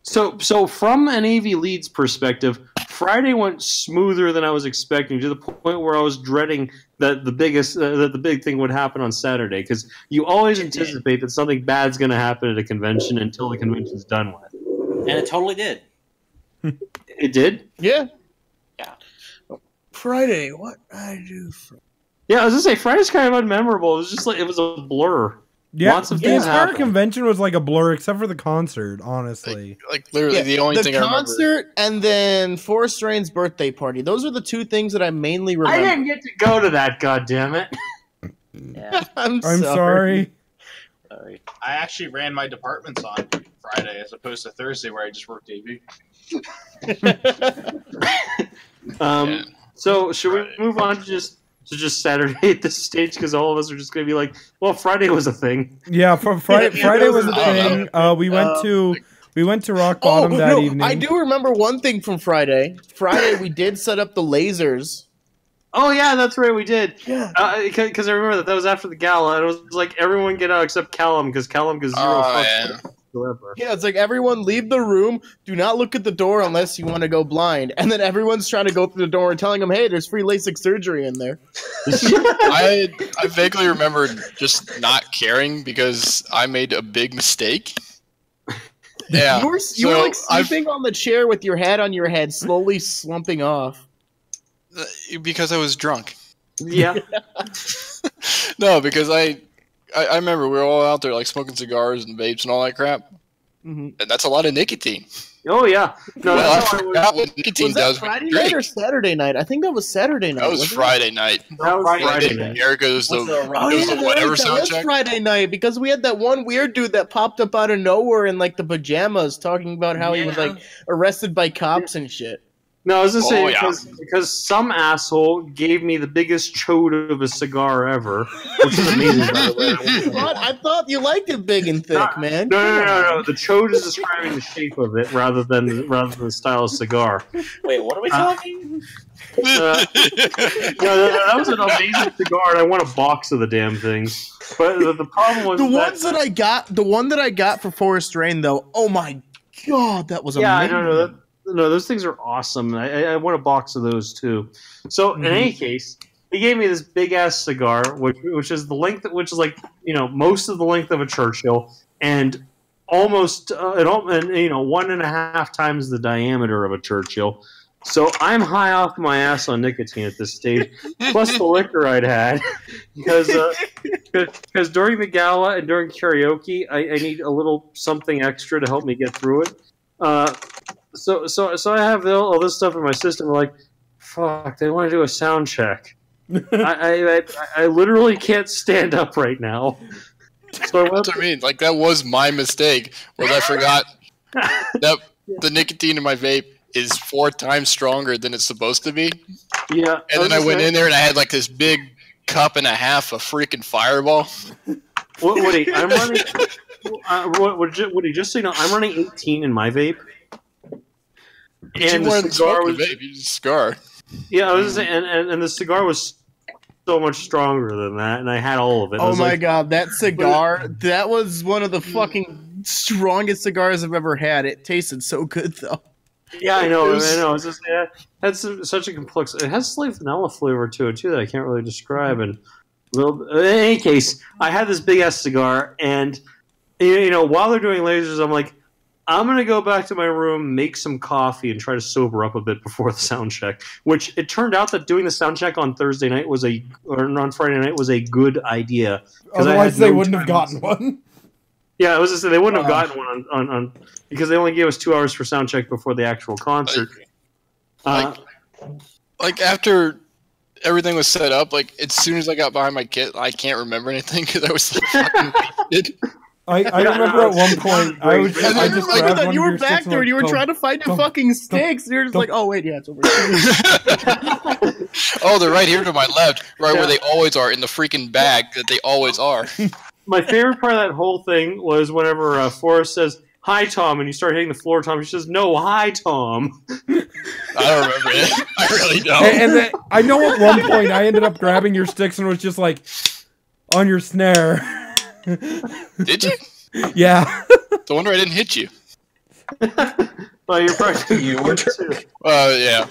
S2: So from an AV Leads perspective, Friday went smoother than I was expecting, to the point where I was dreading that the big thing would happen on Saturday, because you always anticipate that something bad's going to happen at a convention until the convention's done with.
S8: And it totally did.
S2: It did?
S4: Yeah.
S8: Yeah.
S4: Friday, what I do?
S2: Yeah, I was gonna say Friday's kind of unmemorable. It was just like it was a blur.
S1: Yeah,
S2: Lots of
S1: the
S2: things
S1: entire
S2: happened.
S1: convention was like a blur, except for the concert. Honestly,
S5: Like literally the only thing I remember.
S4: concert and then Forrest Rain's birthday party. Those are the two things that I mainly
S2: I
S4: remember.
S2: didn't get to go to that. God damn it!
S8: Yeah.
S4: I'm
S1: sorry.
S8: Sorry.
S6: I actually ran my departments on Friday as opposed to Thursday, where I just worked AV.
S2: So should we move on to just Saturday at this stage, because all of us are just going to be like, well, Friday was a thing.
S1: Yeah, for Friday, Friday was a
S4: I
S1: thing. We went to Rock
S4: Oh
S1: Bottom that
S4: no!
S1: evening.
S4: I do remember one thing from Friday. Friday we did set up the lasers.
S2: Oh yeah, that's right, we did.
S4: Yeah.
S2: Because I remember that was after the gala, and it was like everyone get out except Callum, because Callum gives zero fucks whatsoever.
S4: Yeah, it's like everyone leave the room. Do not look at the door unless you want to go blind. And then everyone's trying to go through the door and telling them, "Hey, there's free LASIK surgery in there."
S5: I vaguely remember just not caring because I made a big mistake. Yeah,
S4: You were
S5: so
S4: like sleeping on the chair with your head on your head, slowly slumping off.
S5: because I was drunk.
S2: Yeah.
S5: No, because I remember we were all out there like smoking cigars and vapes and all that crap, and that's a lot of nicotine.
S2: Oh yeah. No,
S5: Well, I
S2: that's how it
S5: forgot what nicotine
S4: Was that
S5: does when
S4: Friday
S5: you
S4: night
S5: drink.
S4: or Saturday night? I think that was Saturday night.
S5: That was
S4: wasn't it?
S5: Friday night.
S2: That was Friday night.
S5: Erica was the,
S8: What's the-
S4: Oh
S5: it was
S4: yeah,
S5: the whatever
S4: that
S5: sound
S4: was
S5: check.
S4: Friday night because we had that one weird dude that popped up out of nowhere in like the pajamas, talking about how he was like arrested by cops and shit.
S2: No, I was just saying
S5: Oh, yeah.
S2: because some asshole gave me the biggest chode of a cigar ever, which is amazing, by the way.
S4: What? I thought you liked it big and thick, man.
S2: No. The chode is describing the shape of it rather than the style of cigar.
S8: Wait, what are we talking?
S2: That was an amazing cigar, and I want a box of the damn things. But the problem was
S4: The ones that I got, the one that I got for Forest Rain, though. Oh my god, that was
S2: yeah, I
S4: amazing.
S2: don't know. No, those things are awesome. I want a box of those too. So in any case, he gave me this big ass cigar, which is the length, which is like most of the length of a Churchill, and almost 1.5 times the diameter of a Churchill. So I'm high off my ass on nicotine at this stage, plus the liquor I'd had, because during the gala and during karaoke, I need a little something extra to help me get through it. So I have all this stuff in my system. Like, fuck, they want to do a sound check. I literally can't stand up right now. So
S5: That's what I mean. Like that was my mistake. Was I forgot that the nicotine in my vape is 4 times stronger than it's supposed to be.
S2: Yeah.
S5: And then I went in there and I had like this big cup and a half of freaking Fireball.
S2: Woody, I'm running. Woody, just so you know, I'm running 18 in my vape.
S5: And the cigar was vape, you just cigar.
S2: Yeah, I was saying, and the cigar was so much stronger than that, and I had all of it.
S4: Oh my god, that cigar, that was one of the fucking strongest cigars I've ever had. It tasted so good, though.
S2: Yeah, I know. It's just had such a complex. It has slight vanilla flavor to it too that I can't really describe. And in any case, I had this big ass cigar, and while they're doing lasers, I'm like, I'm gonna go back to my room, make some coffee, and try to sober up a bit before the sound check. Which it turned out that doing the sound check on Thursday night on Friday night was a good idea.
S1: Otherwise, they wouldn't have gotten one.
S2: Yeah, I was just saying they wouldn't have gotten one on because they only gave us 2 hours for sound check before the actual concert.
S5: Like after everything was set up, like as soon as I got behind my kit, I can't remember anything because I was like fucking wasted.
S1: I remember at one point I just grabbed one
S4: you
S1: of
S4: were
S1: your
S4: back
S1: sticks
S4: there and you were
S1: like,
S4: trying to find your fucking sticks. You're just like, oh wait, yeah, it's over here.
S5: Oh, they're right here to my left, right where they always are in the freaking bag that they always are.
S2: My favorite part of that whole thing was whenever Forrest says, "Hi, Tom," and you start hitting the floor, Tom. She says, "No, hi, Tom."
S5: I don't remember it. I really don't.
S1: And then I know at one point I ended up grabbing your sticks and was just like on your snare.
S5: Did you?
S1: Yeah.
S5: No wonder I didn't hit you.
S2: Well, you're probably
S7: You were
S5: Yeah.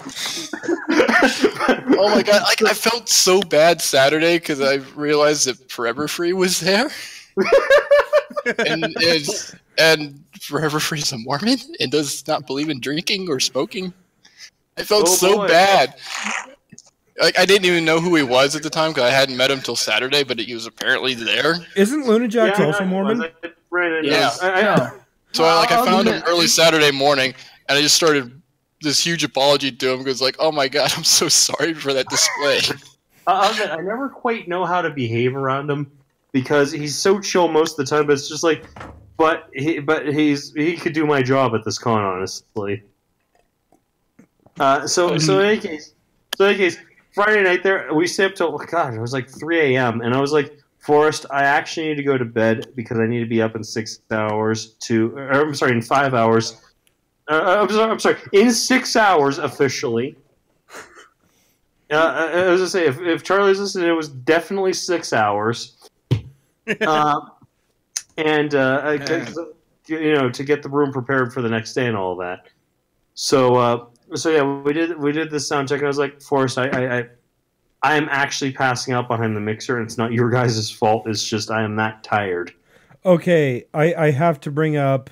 S5: Oh my god! Like I felt so bad Saturday because I realized that Forever Free was there, and Forever Free is a Mormon and does not believe in drinking or smoking. I felt so bad. Like I didn't even know who he was at the time because I hadn't met him till Saturday, but he was apparently there.
S1: Isn't Lunajax also Mormon?
S5: Yeah. So I found him early Saturday morning, and I just started this huge apology to him because like, oh my god, I'm so sorry for that display.
S2: I never quite know how to behave around him because he's so chill most of the time. But it's just like, he could do my job at this con, honestly. So in any case, Friday night there we stayed up till it was like 3 a.m. and I was like, Forrest, I actually need to go to bed because I need to be up in 6 hours in 5 hours. I'm sorry, in 6 hours officially. I was gonna say if Charlie's listening, it was definitely 6 hours. And to get the room prepared for the next day and all of that. So yeah, we did this sound check. And I was like, Forrest, I am actually passing out behind the mixer, and it's not your guys' fault. It's just I am that tired.
S1: Okay, I have to bring up,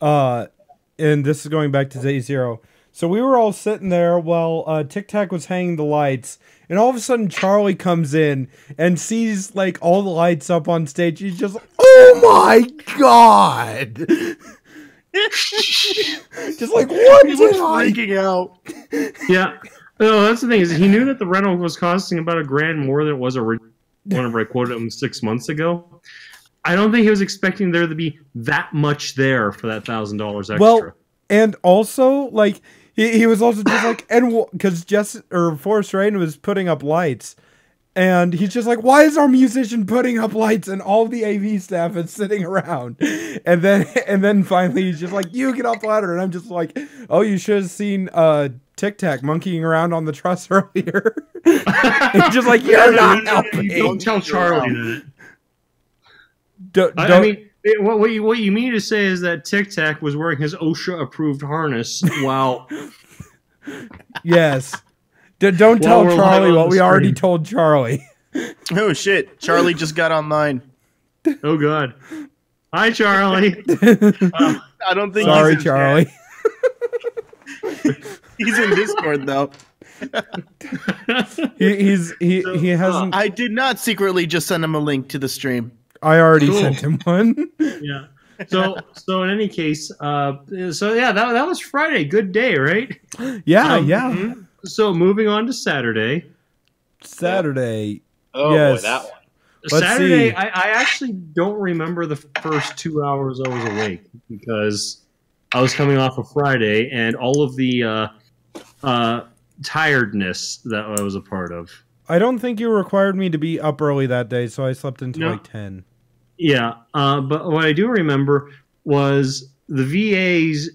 S1: and this is going back to Day Zero. So we were all sitting there while Tic Tac was hanging the lights, and all of a sudden Charlie comes in and sees like all the lights up on stage. He's just, oh my god! Just like, what? He was freaking out.
S2: Yeah. No, that's the thing is he knew that the rental was costing about $1,000 more than it was whenever I quoted him 6 months ago. I don't think he was expecting there to be that much there for that $1,000 extra.
S1: Well, and also like he was also just like, and because Forrest Rain was putting up lights, and he's just like, why is our musician putting up lights and all the AV staff is sitting around? And then finally he's just like, you get off the ladder, and I'm just like, oh, you should have seen Tic Tac monkeying around on the truss earlier. It's just like, you're not helping.
S2: Don't tell Charlie that. I mean, what you mean to say is that Tic Tac was wearing his OSHA-approved harness while...
S1: Yes. Don't tell Charlie what we already told Charlie.
S4: Oh, shit. Charlie just got online.
S2: Oh, God. Hi, Charlie.
S4: I don't think
S1: Sorry, Charlie.
S4: He's in Discord, though.
S1: He hasn't.
S4: I did not secretly just send him a link to the stream.
S1: I already sent him one.
S2: Yeah. So in any case, that was Friday. Good day, right?
S1: Yeah, yeah.
S2: So moving on to Saturday.
S9: Oh
S1: yes.
S9: boy, that one.
S2: Saturday, I actually don't remember the first 2 hours I was awake because I was coming off of Friday and all of the tiredness that I was a part of.
S1: I don't think you required me to be up early that day, so I slept until like 10.
S2: Yeah, but what I do remember was the VAs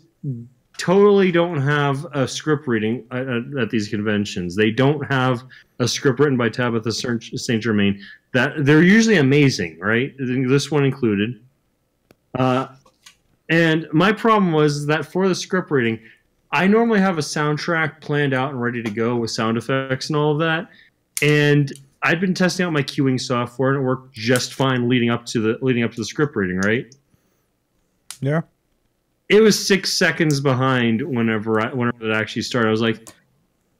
S2: totally don't have a script reading at these conventions. They don't have a script written by Tabitha St. Germain. That they're usually amazing, right? This one included. And my problem was that for the script reading, I normally have a soundtrack planned out and ready to go with sound effects and all of that. And I'd been testing out my queuing software and it worked just fine leading up to the script reading, right?
S1: Yeah.
S2: It was 6 seconds behind whenever it actually started. I was like,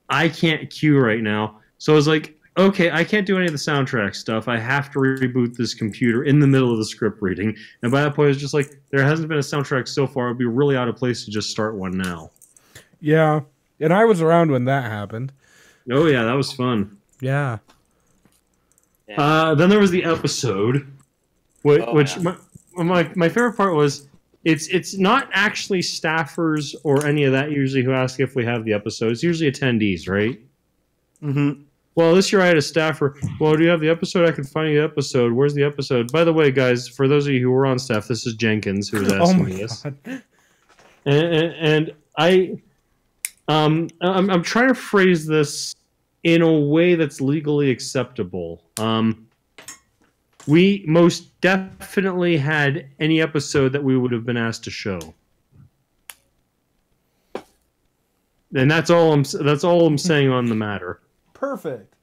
S2: I can't queue right now. So I was like, okay, I can't do any of the soundtrack stuff. I have to reboot this computer in the middle of the script reading. And by that point, I was just like, there hasn't been a soundtrack so far. It would be really out of place to just start one now.
S1: Yeah. And I was around when that happened.
S2: Oh, yeah, that was fun.
S1: Yeah.
S2: Then there was the episode, which my favorite part was it's not actually staffers or any of that usually who ask if we have the episode. It's usually attendees, right?
S4: Mm-hmm.
S2: Well, this year I had a staffer. Well, do you have the episode? I can find you the episode. Where's the episode? By the way, guys, for those of you who were on staff, this is Jenkins who was asking me this. And I'm trying to phrase this in a way that's legally acceptable. We most definitely had any episode that we would have been asked to show. And that's all I'm saying on the matter.
S1: Perfect.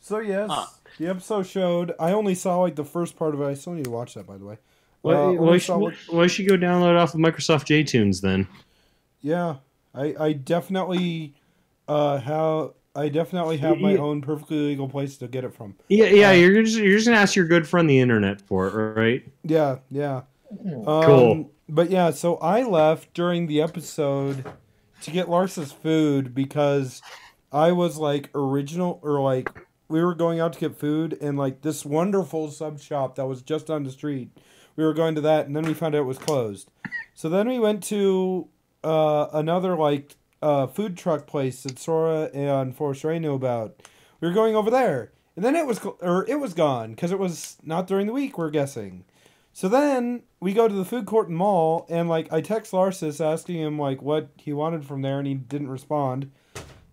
S1: So yes, the episode showed. I only saw like the first part of it. I still need to watch that, by the way.
S2: Why should you go download off of Microsoft JTunes then?
S1: Yeah, I definitely have my own perfectly legal place to get it from.
S2: Yeah. You're just gonna ask your good friend the internet for it, right?
S1: Yeah.
S2: Cool.
S1: But yeah, so I left during the episode to get Lars's food because I was like we were going out to get food and like this wonderful sub shop that was just down the street. We were going to that and then we found out it was closed. So then we went to another like food truck place that Sora and Forrest Ray knew about. We were going over there and then it was gone because it was not during the week, we're guessing. So then we go to the food court and mall, and like I text Larsis asking him like what he wanted from there, and he didn't respond.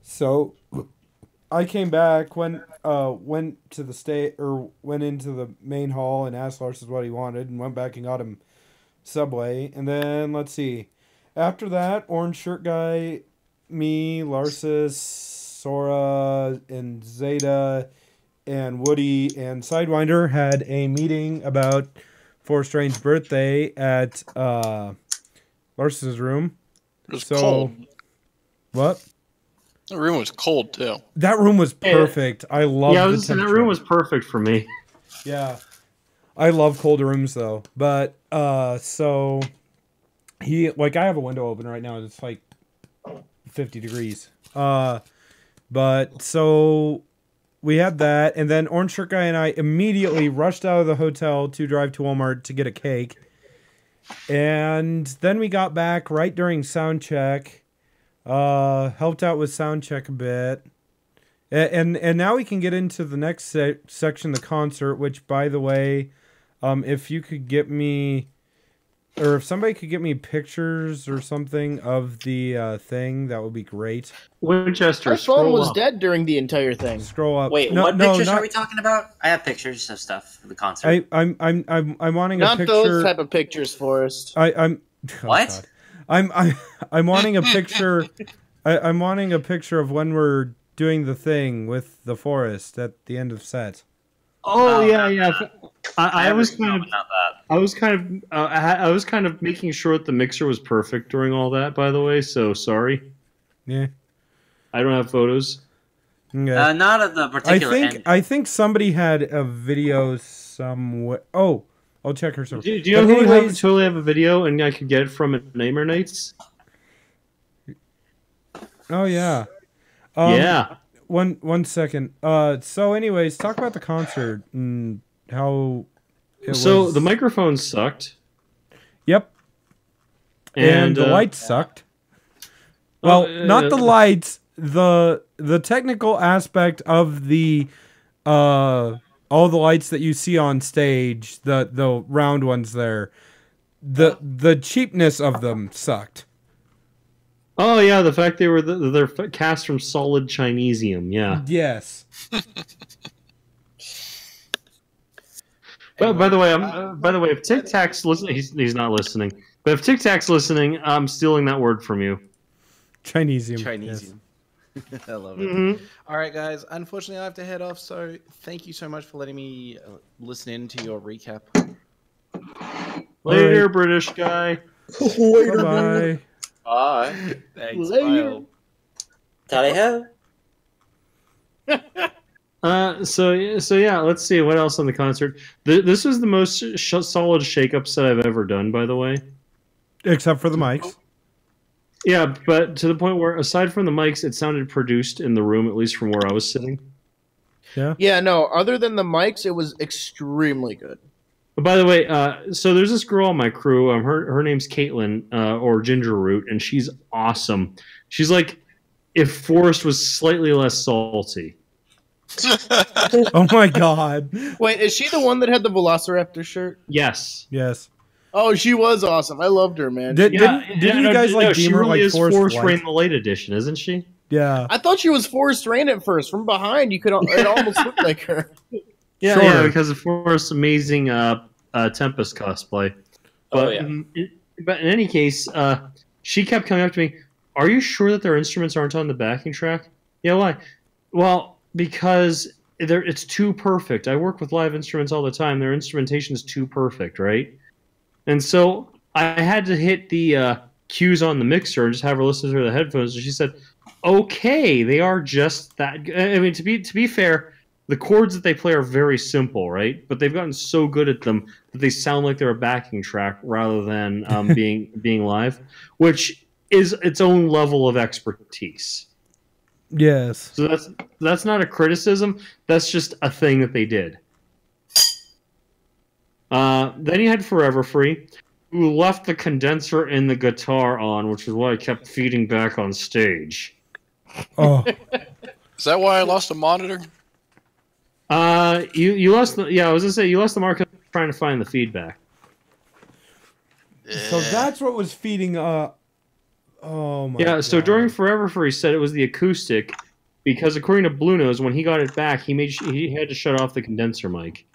S1: So I came back, went into the main hall and asked Larsis what he wanted, and went back and got him Subway. And then let's see, after that, Orange Shirt Guy, me, Larsis, Sora, and Zeta, and Woody and Sidewinder had a meeting about Forrest Rain's birthday at Lars's room.
S5: It was cold.
S1: What?
S5: The room was cold too.
S1: That room was perfect. I love the temperature.
S2: That room was perfect for me.
S1: Yeah. I love cold rooms though. But so I have a window open right now and it's like 50 degrees. But so we had that, and then Orange Shirt Guy and I immediately rushed out of the hotel to drive to Walmart to get a cake. And then we got back right during sound check. Helped out with sound check a bit. And now we can get into the next section, the concert, which, by the way, if you could get me, or if somebody could get me pictures or something of the thing, that would be great.
S2: Winchester,
S4: my phone was dead during the entire thing.
S1: Scroll up.
S8: Wait, what pictures are we talking about? I have pictures of stuff for the concert.
S1: I'm wanting
S4: not
S1: a picture.
S4: Not those type of pictures, Forrest.
S8: What?
S1: I'm wanting a picture. I'm wanting a picture of when we're doing the thing with the forest at the end of set.
S2: Oh yeah. I was kind of making sure that the mixer was perfect during all that. By the way, so sorry.
S1: Yeah.
S2: I don't have photos.
S1: Okay.
S8: Not of the particular.
S1: I think somebody had a video somewhere. Oh, I'll check her.
S2: Do you know who totally have a video and I could get it from at Namer Nights?
S1: Oh yeah.
S2: Yeah.
S1: One second. So anyways, talk about the concert and how it was.
S2: The microphone sucked.
S1: Yep. And the lights sucked. Well, not the lights, the technical aspect of the all the lights that you see on stage, the round ones there. The cheapness of them sucked.
S2: Oh yeah, the fact they're cast from solid Chinesium, yeah.
S1: Yes.
S2: But by the way, if Tic Tac's listening, he's not listening. But if Tic Tac's listening, I'm stealing that word from you.
S1: Chinesium.
S10: Yes. I love it.
S2: Mm-hmm.
S10: All right, guys. Unfortunately, I have to head off. So thank you so much for letting me listen in to your recap.
S2: Later, right. British guy.
S1: Later. Bye.
S9: Bye.
S10: Thanks.
S9: Later. Tally-ho.
S2: So yeah, let's see what else on the concert. This was the most solid shake-up set I've ever done, by the way.
S1: Except for the mics.
S2: Yeah, but to the point where, aside from the mics, it sounded produced in the room, at least from where I was sitting.
S1: Yeah.
S4: Yeah, no. Other than the mics, it was extremely good.
S2: But by the way, so there's this girl on my crew. Her name's Caitlin, or Ginger Root, and she's awesome. She's like if Forrest was slightly less salty.
S1: Oh my god!
S4: Wait, is she the one that had the Velociraptor shirt?
S2: Yes.
S1: Yes.
S4: Oh, she was awesome. I loved her, man.
S1: Didn't you guys like
S2: she
S1: deem her
S2: really
S1: like
S2: is
S1: Forrest
S2: Rain
S1: White?
S2: the late edition, isn't she?
S1: Yeah.
S4: I thought she was Forrest Rain at first. From behind, it almost looked like her.
S2: Yeah,
S1: Sure.
S2: yeah, because of Forrest's amazing Tempest cosplay. But, but in any case, she kept coming up to me, are you sure that their instruments aren't on the backing track? Yeah, why? Well, because it's too perfect. I work with live instruments all the time. Their instrumentation is too perfect, right? And so I had to hit the cues on the mixer and just have her listen through the headphones. And she said, okay, they are just that good. I mean, to be fair, the chords that they play are very simple, right? But they've gotten so good at them that they sound like they're a backing track rather than being live, which is its own level of expertise.
S1: Yes.
S2: So that's not a criticism. That's just a thing that they did. Then you had Forever Free, who left the condenser and the guitar on, which is why I kept feeding back on stage.
S1: Oh.
S5: Is that why I lost a monitor?
S2: You lost the I was gonna say you lost the mark trying to find the feedback.
S1: So that's what was feeding. Oh my.
S2: Yeah. So
S1: God.
S2: during Forever Free, said it was the acoustic, because according to Blue Nose, when he got it back, he had to shut off the condenser mic.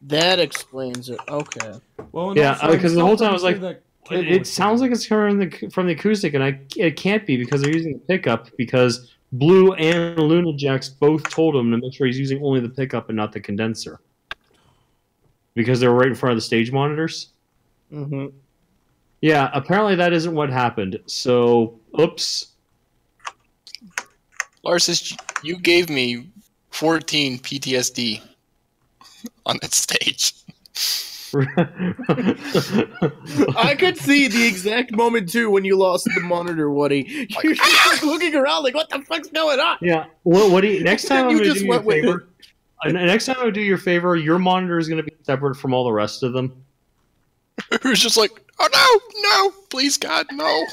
S4: That explains it. Okay.
S1: Well, and
S2: Yeah,
S1: also,
S2: because the
S1: I'm
S2: whole
S1: still
S2: time I was like,
S1: pretty sure that cable
S2: it
S1: was
S2: sounds like it's coming from the acoustic, and it can't be because they're using the pickup, because Blue and Luna Jax both told him to make sure he's using only the pickup and not the condenser, because they were right in front of the stage monitors.
S4: Mm-hmm.
S2: Yeah, apparently that isn't what happened. So, oops.
S5: Lars, you gave me 14 PTSD on that stage.
S4: I could see the exact moment too when you lost the monitor, Woody. You're just like looking around like, what the fuck's going on?
S2: Yeah. What do you, next time I'm
S4: You
S2: going to
S4: just
S2: do you a
S4: went with
S2: favor? Next time I do your favor, your monitor is going to be separate from all the rest of them.
S5: It was just like, oh no, please God, no.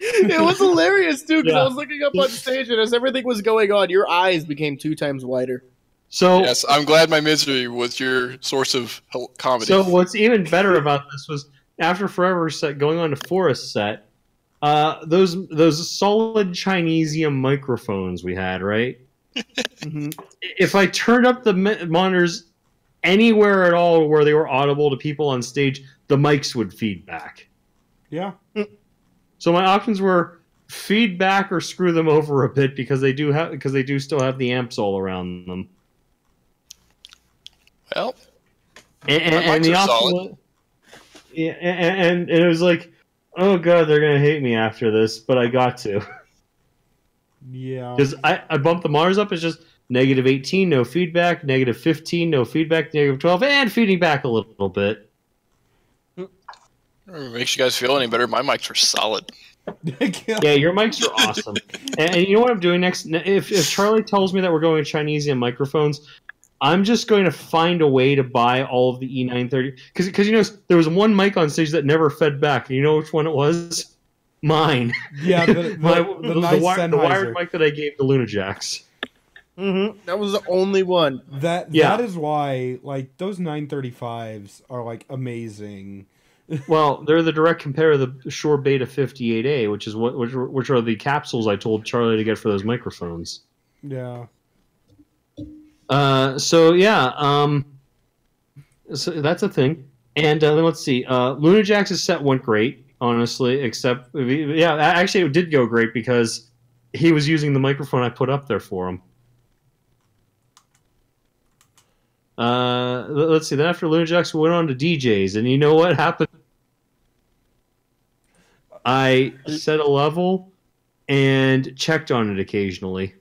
S4: It was hilarious too because
S2: Yeah.
S4: I was looking up on stage and as everything was going on, your eyes became 2 times wider.
S2: So
S5: Yes, I'm glad my misery was your source of comedy.
S2: So what's even better about this was after Forever set going on to Forest set, those solid Chinesium microphones we had, right?
S4: Mm-hmm.
S2: If I turned up the monitors anywhere at all where they were audible to people on stage, the mics would feed back.
S1: Yeah.
S2: So my options were feed back or screw them over a bit because they do still have the amps all around them.
S5: Well,
S2: And the option was, yeah, and it was like, oh god, they're gonna hate me after this, but I got to.
S1: Yeah.
S2: Because I bumped the monitors up. It's just -18, no feedback, -15, no feedback, -12, and feeding back a little bit.
S5: makes you guys feel any better? My mics are solid.
S2: Yeah, your mics are awesome. And you know what I'm doing next? If Charlie tells me that we're going to Chinesium microphones, I'm just going to find a way to buy all of the E930. Because you know, there was one mic on stage that never fed back. And you know which one it was? Mine.
S1: Yeah, the nice
S2: the wired
S1: Sennheiser.
S2: mic that I gave to Luna Jax.
S4: Mm-hmm. That was the only one.
S1: That is why like those 935s are like amazing.
S2: Well, they're the direct compare of the Shure Beta 58A, which are the capsules I told Charlie to get for those microphones.
S1: Yeah.
S2: So that's a thing. And then let's see. Luna Jax's set went great, honestly. Except, actually, it did go great because he was using the microphone I put up there for him. Let's see. Then after Luna Jax, we went on to DJs, and you know what happened? I set a level and checked on it occasionally.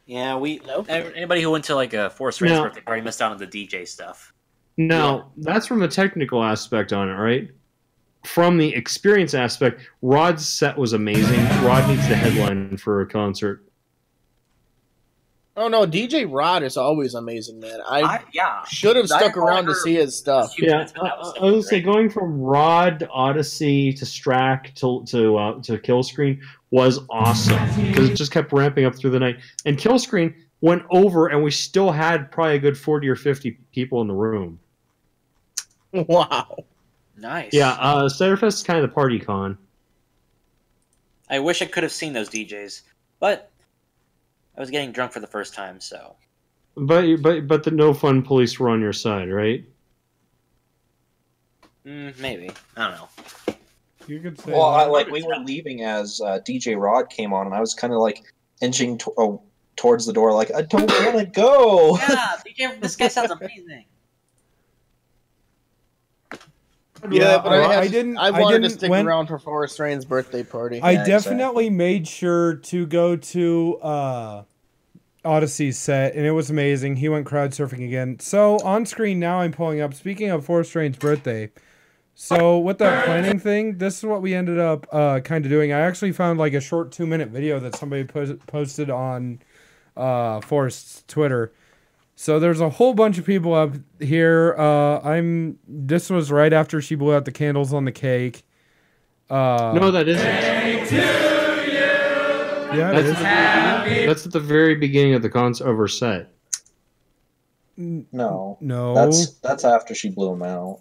S8: Yeah, anybody who went to like a Forest Rain's birthday party missed out on the DJ stuff.
S2: Now, that's from the technical aspect on it, right? From the experience aspect, Rod's set was amazing. Rod needs the headline for a concert.
S4: Oh no, DJ Rod is always amazing, man. I should have
S8: I
S4: stuck around to see his stuff.
S2: Yeah, I was gonna say going from Rod to Odyssey to Strack to Killscreen was awesome because it just kept ramping up through the night. And Killscreen, went over, and we still had probably a good 40 or 50 people in the room.
S4: Wow.
S8: Nice.
S2: Yeah, Ciderfest is kind of the party con.
S8: I wish I could have seen those DJs, but I was getting drunk for the first time, so.
S2: But the no fun police were on your side, right?
S8: Maybe. I don't know.
S1: You could say.
S7: Well, we were leaving as DJ Rod came on, and I was kind of like inching towards the door, like I don't want to go.
S8: Yeah, DJ, this guy sounds amazing.
S4: Yeah, but I wanted to stick
S1: when-
S4: around for Forest Rain's birthday party.
S1: I
S7: Yeah,
S1: definitely made sure to go to Odyssey's set, and it was amazing. He went crowd surfing again. So on screen now, I'm pulling up. Speaking of Forest Rain's birthday, so with that planning thing, this is what we ended up kind of doing. I actually found like a short 2-minute video that somebody posted on Forest's Twitter. So there's a whole bunch of people up here. This was right after she blew out the candles on the cake.
S2: No, that isn't.
S1: Yeah, it is.
S2: That's at the very beginning of the concert of her set.
S7: No,
S1: that's
S7: after she blew him out.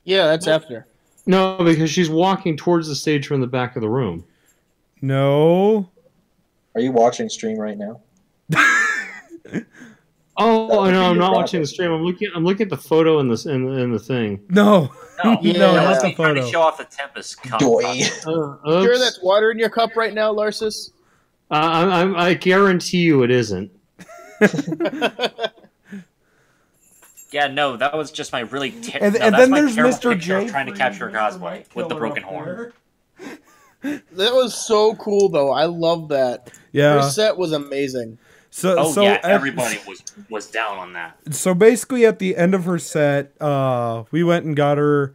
S4: Yeah, that's after.
S2: No, because she's walking towards the stage from the back of the room.
S1: No.
S7: Are you watching stream right now?
S2: Oh no, I'm not watching the stream. I'm looking at the photo in the thing.
S1: No.
S8: No,
S4: Yeah.
S1: No,
S8: that
S1: not
S8: was
S1: the
S8: me trying to
S1: photo.
S8: show off the Tempest cup.
S7: Doy.
S4: Sure, that's water in your cup right now, Larsus?
S2: I guarantee you it isn't.
S8: Yeah, no, that was just my really.
S1: And
S8: that's
S1: then
S8: my
S1: there's
S8: terrible
S1: Mr.
S8: picture of
S1: J.
S8: trying to capture a cosplay with the broken horn.
S4: That was so cool, though. I love that.
S1: Yeah.
S4: Her set was amazing.
S1: So
S8: Yeah, everybody was down on that.
S1: So basically, at the end of her set, we went and got her,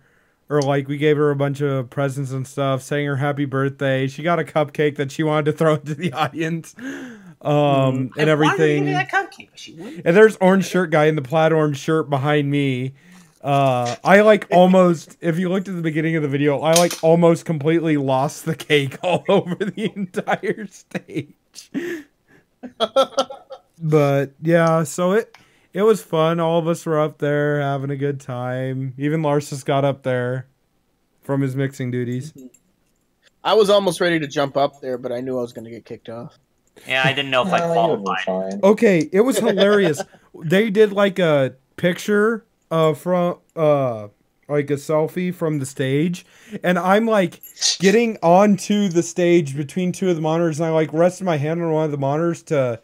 S1: or like we gave her a bunch of presents and stuff, sang her happy birthday. She got a cupcake that she wanted to throw into the audience, and everything.
S8: That cupcake? She wouldn't.
S1: And there's orange shirt guy in the plaid orange shirt behind me. I like almost, if you looked at the beginning of the video, I like almost completely lost the cake all over the entire stage. But yeah, so it was fun. All of us were up there having a good time. Even Larsus got up there from his mixing duties.
S4: I was almost ready to jump up there, but I knew I was going to get kicked off.
S8: Yeah, I didn't know if I qualified.
S1: Okay, it was hilarious. They did like a picture from like a selfie from the stage, and I'm like getting onto the stage between two of the monitors, and I like rested my hand on one of the monitors to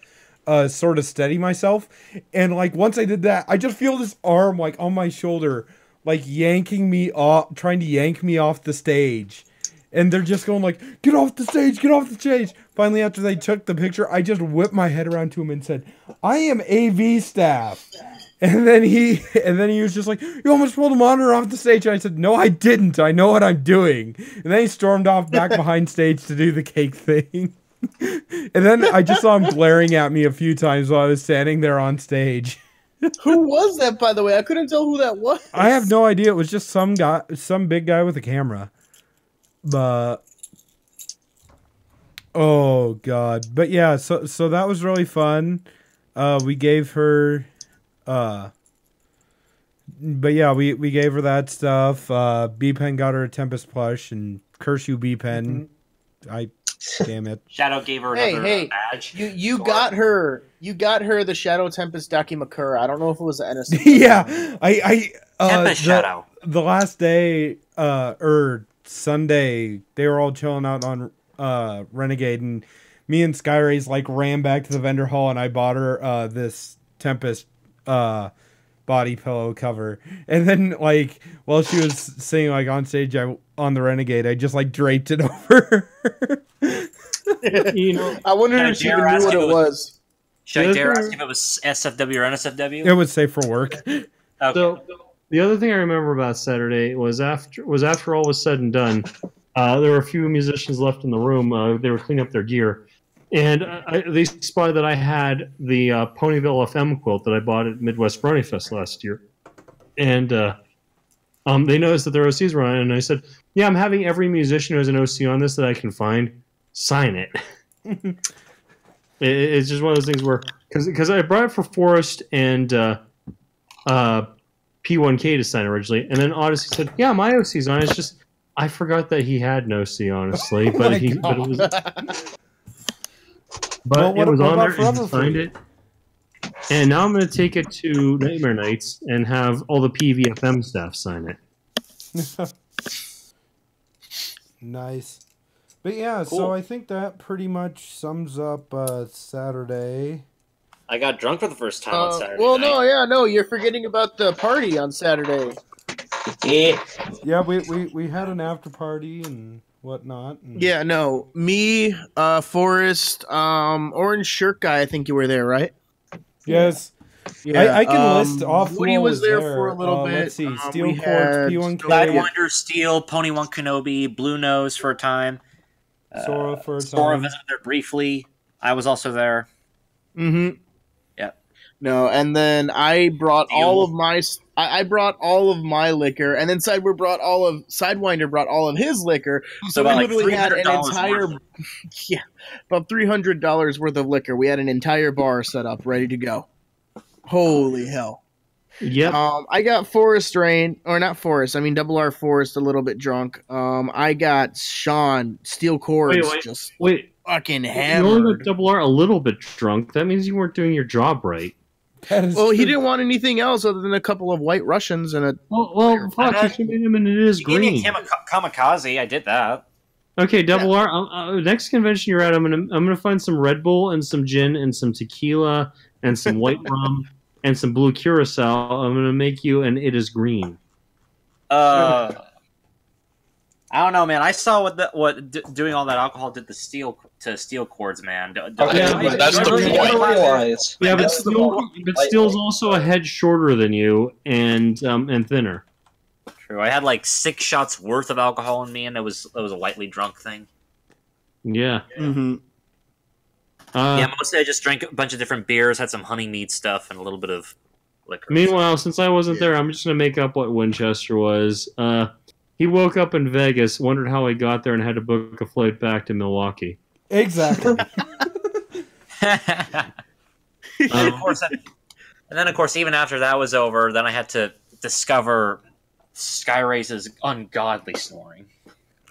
S1: sort of steady myself, and like once I did that, I just feel this arm like on my shoulder, like yanking me off, trying to yank me off the stage. And they're just going like, get off the stage, get off the stage. Finally, after they took the picture, I just whipped my head around to him and said, I am AV staff. And then he was just like, you almost pulled a monitor off the stage. And I said, no, I didn't. I know what I'm doing. And then he stormed off back behind stage to do the cake thing. And then I just saw him glaring at me a few times while I was standing there on stage.
S4: Who was that, by the way? I couldn't tell who that was.
S1: I have no idea. It was just some big guy with a camera. But oh god. But yeah, so that was really fun. We gave her but yeah, we gave her that stuff. B-Pen got her a Tempest plush, and curse you, B-Pen. Damn it.
S8: Shadow gave her another badge.
S4: You got her the Shadow Tempest Dakimakura. I don't know if it was the NSF.
S1: Yeah.
S8: Tempest Shadow.
S1: The last day or Sunday, they were all chilling out on Renegade, and me and Skyrays like ran back to the vendor hall, and I bought her this Tempest body pillow cover. And then like while she was singing like on stage on the Renegade, I just like draped it over her.
S2: You know,
S4: I wondered if she even knew what it was.
S8: Should I dare ask if it was SFW or NSFW?
S1: It was safe for work.
S8: Okay.
S2: So the other thing I remember about Saturday was after all was said and done, there were a few musicians left in the room. They were cleaning up their gear, and they spotted that I had the Ponyville FM quilt that I bought at Midwest Brony Fest last year, and they noticed that their OCs were on it, and I said, "Yeah, I'm having every musician who has an OC on this that I can find sign it." It's just one of those things where because I brought it for Forrest and P1K to sign originally, and then Odyssey said, "Yeah, my OC's on." It's just I forgot that he had an OC, honestly, but it was on there and he signed it. And now I'm going to take it to Nightmare Nights and have all the PVFM staff sign it.
S1: Nice. But yeah,
S3: Cool.
S1: so I think that pretty much sums up Saturday.
S3: I got drunk for the first time on Saturday
S4: Well,
S3: night.
S4: no, you're forgetting about the party on Saturday.
S1: Yeah, we had an after party and whatnot. And
S4: Yeah, no, me, Forrest, Orange Shirt Guy. I think you were there, right?
S1: Yes.
S4: Yeah,
S1: I can list off who
S4: Woody
S1: all
S4: was there for a little bit.
S1: Let's see. Steel
S4: we
S1: Quartz,
S4: had
S1: P1K,
S8: Sidewinder, Steel, Pony One Kenobi, Blue Nose for a time.
S1: Sora for a
S8: Sora
S1: time.
S8: visited there briefly. I was also there.
S4: Mm-hmm.
S8: Yeah.
S4: No, and then I brought all of my. I brought all of my liquor, and then Sidewinder brought all of his liquor. So we
S8: about
S4: literally had an
S8: $300
S4: entire,
S8: worth.
S4: yeah, about $300 worth of liquor. We had an entire bar set up, ready to go. Holy hell!
S2: Yep.
S4: I got Forrest Rain, or not Forrest. I mean Double R Forrest, a little bit drunk. I got Sean Steel Cords, just fucking
S2: You only
S4: hammered.
S2: got Double R a little bit drunk. That means you weren't doing your job right.
S4: Well, he didn't want anything else other than a couple of White Russians and a.
S2: Well, fuck, you should make him and it is
S8: You gave me
S2: green.
S8: a kamikaze. I did that.
S2: Okay, Double R. Next convention you're at, I'm gonna find some Red Bull and some gin and some tequila and some white rum and some blue curacao. I'm gonna make you and it is green.
S8: I don't know, man. I saw doing all that alcohol did to steel cords, man.
S7: Okay, but that's the point.
S2: Yeah, but Steel's also a head shorter than you and thinner.
S8: True. I had like 6 shots worth of alcohol in me, and it was a lightly drunk thing.
S2: Yeah.
S4: Mm-hmm.
S8: Yeah, mostly I just drank a bunch of different beers, had some honeymead stuff, and a little bit of liquor.
S2: Meanwhile, since I wasn't there, I'm just gonna make up what Winchester was. He woke up in Vegas, wondered how he got there, and had to book a flight back to Milwaukee.
S1: Exactly.
S8: And then, of course, even after that was over, then I had to discover Skyrace's ungodly snoring.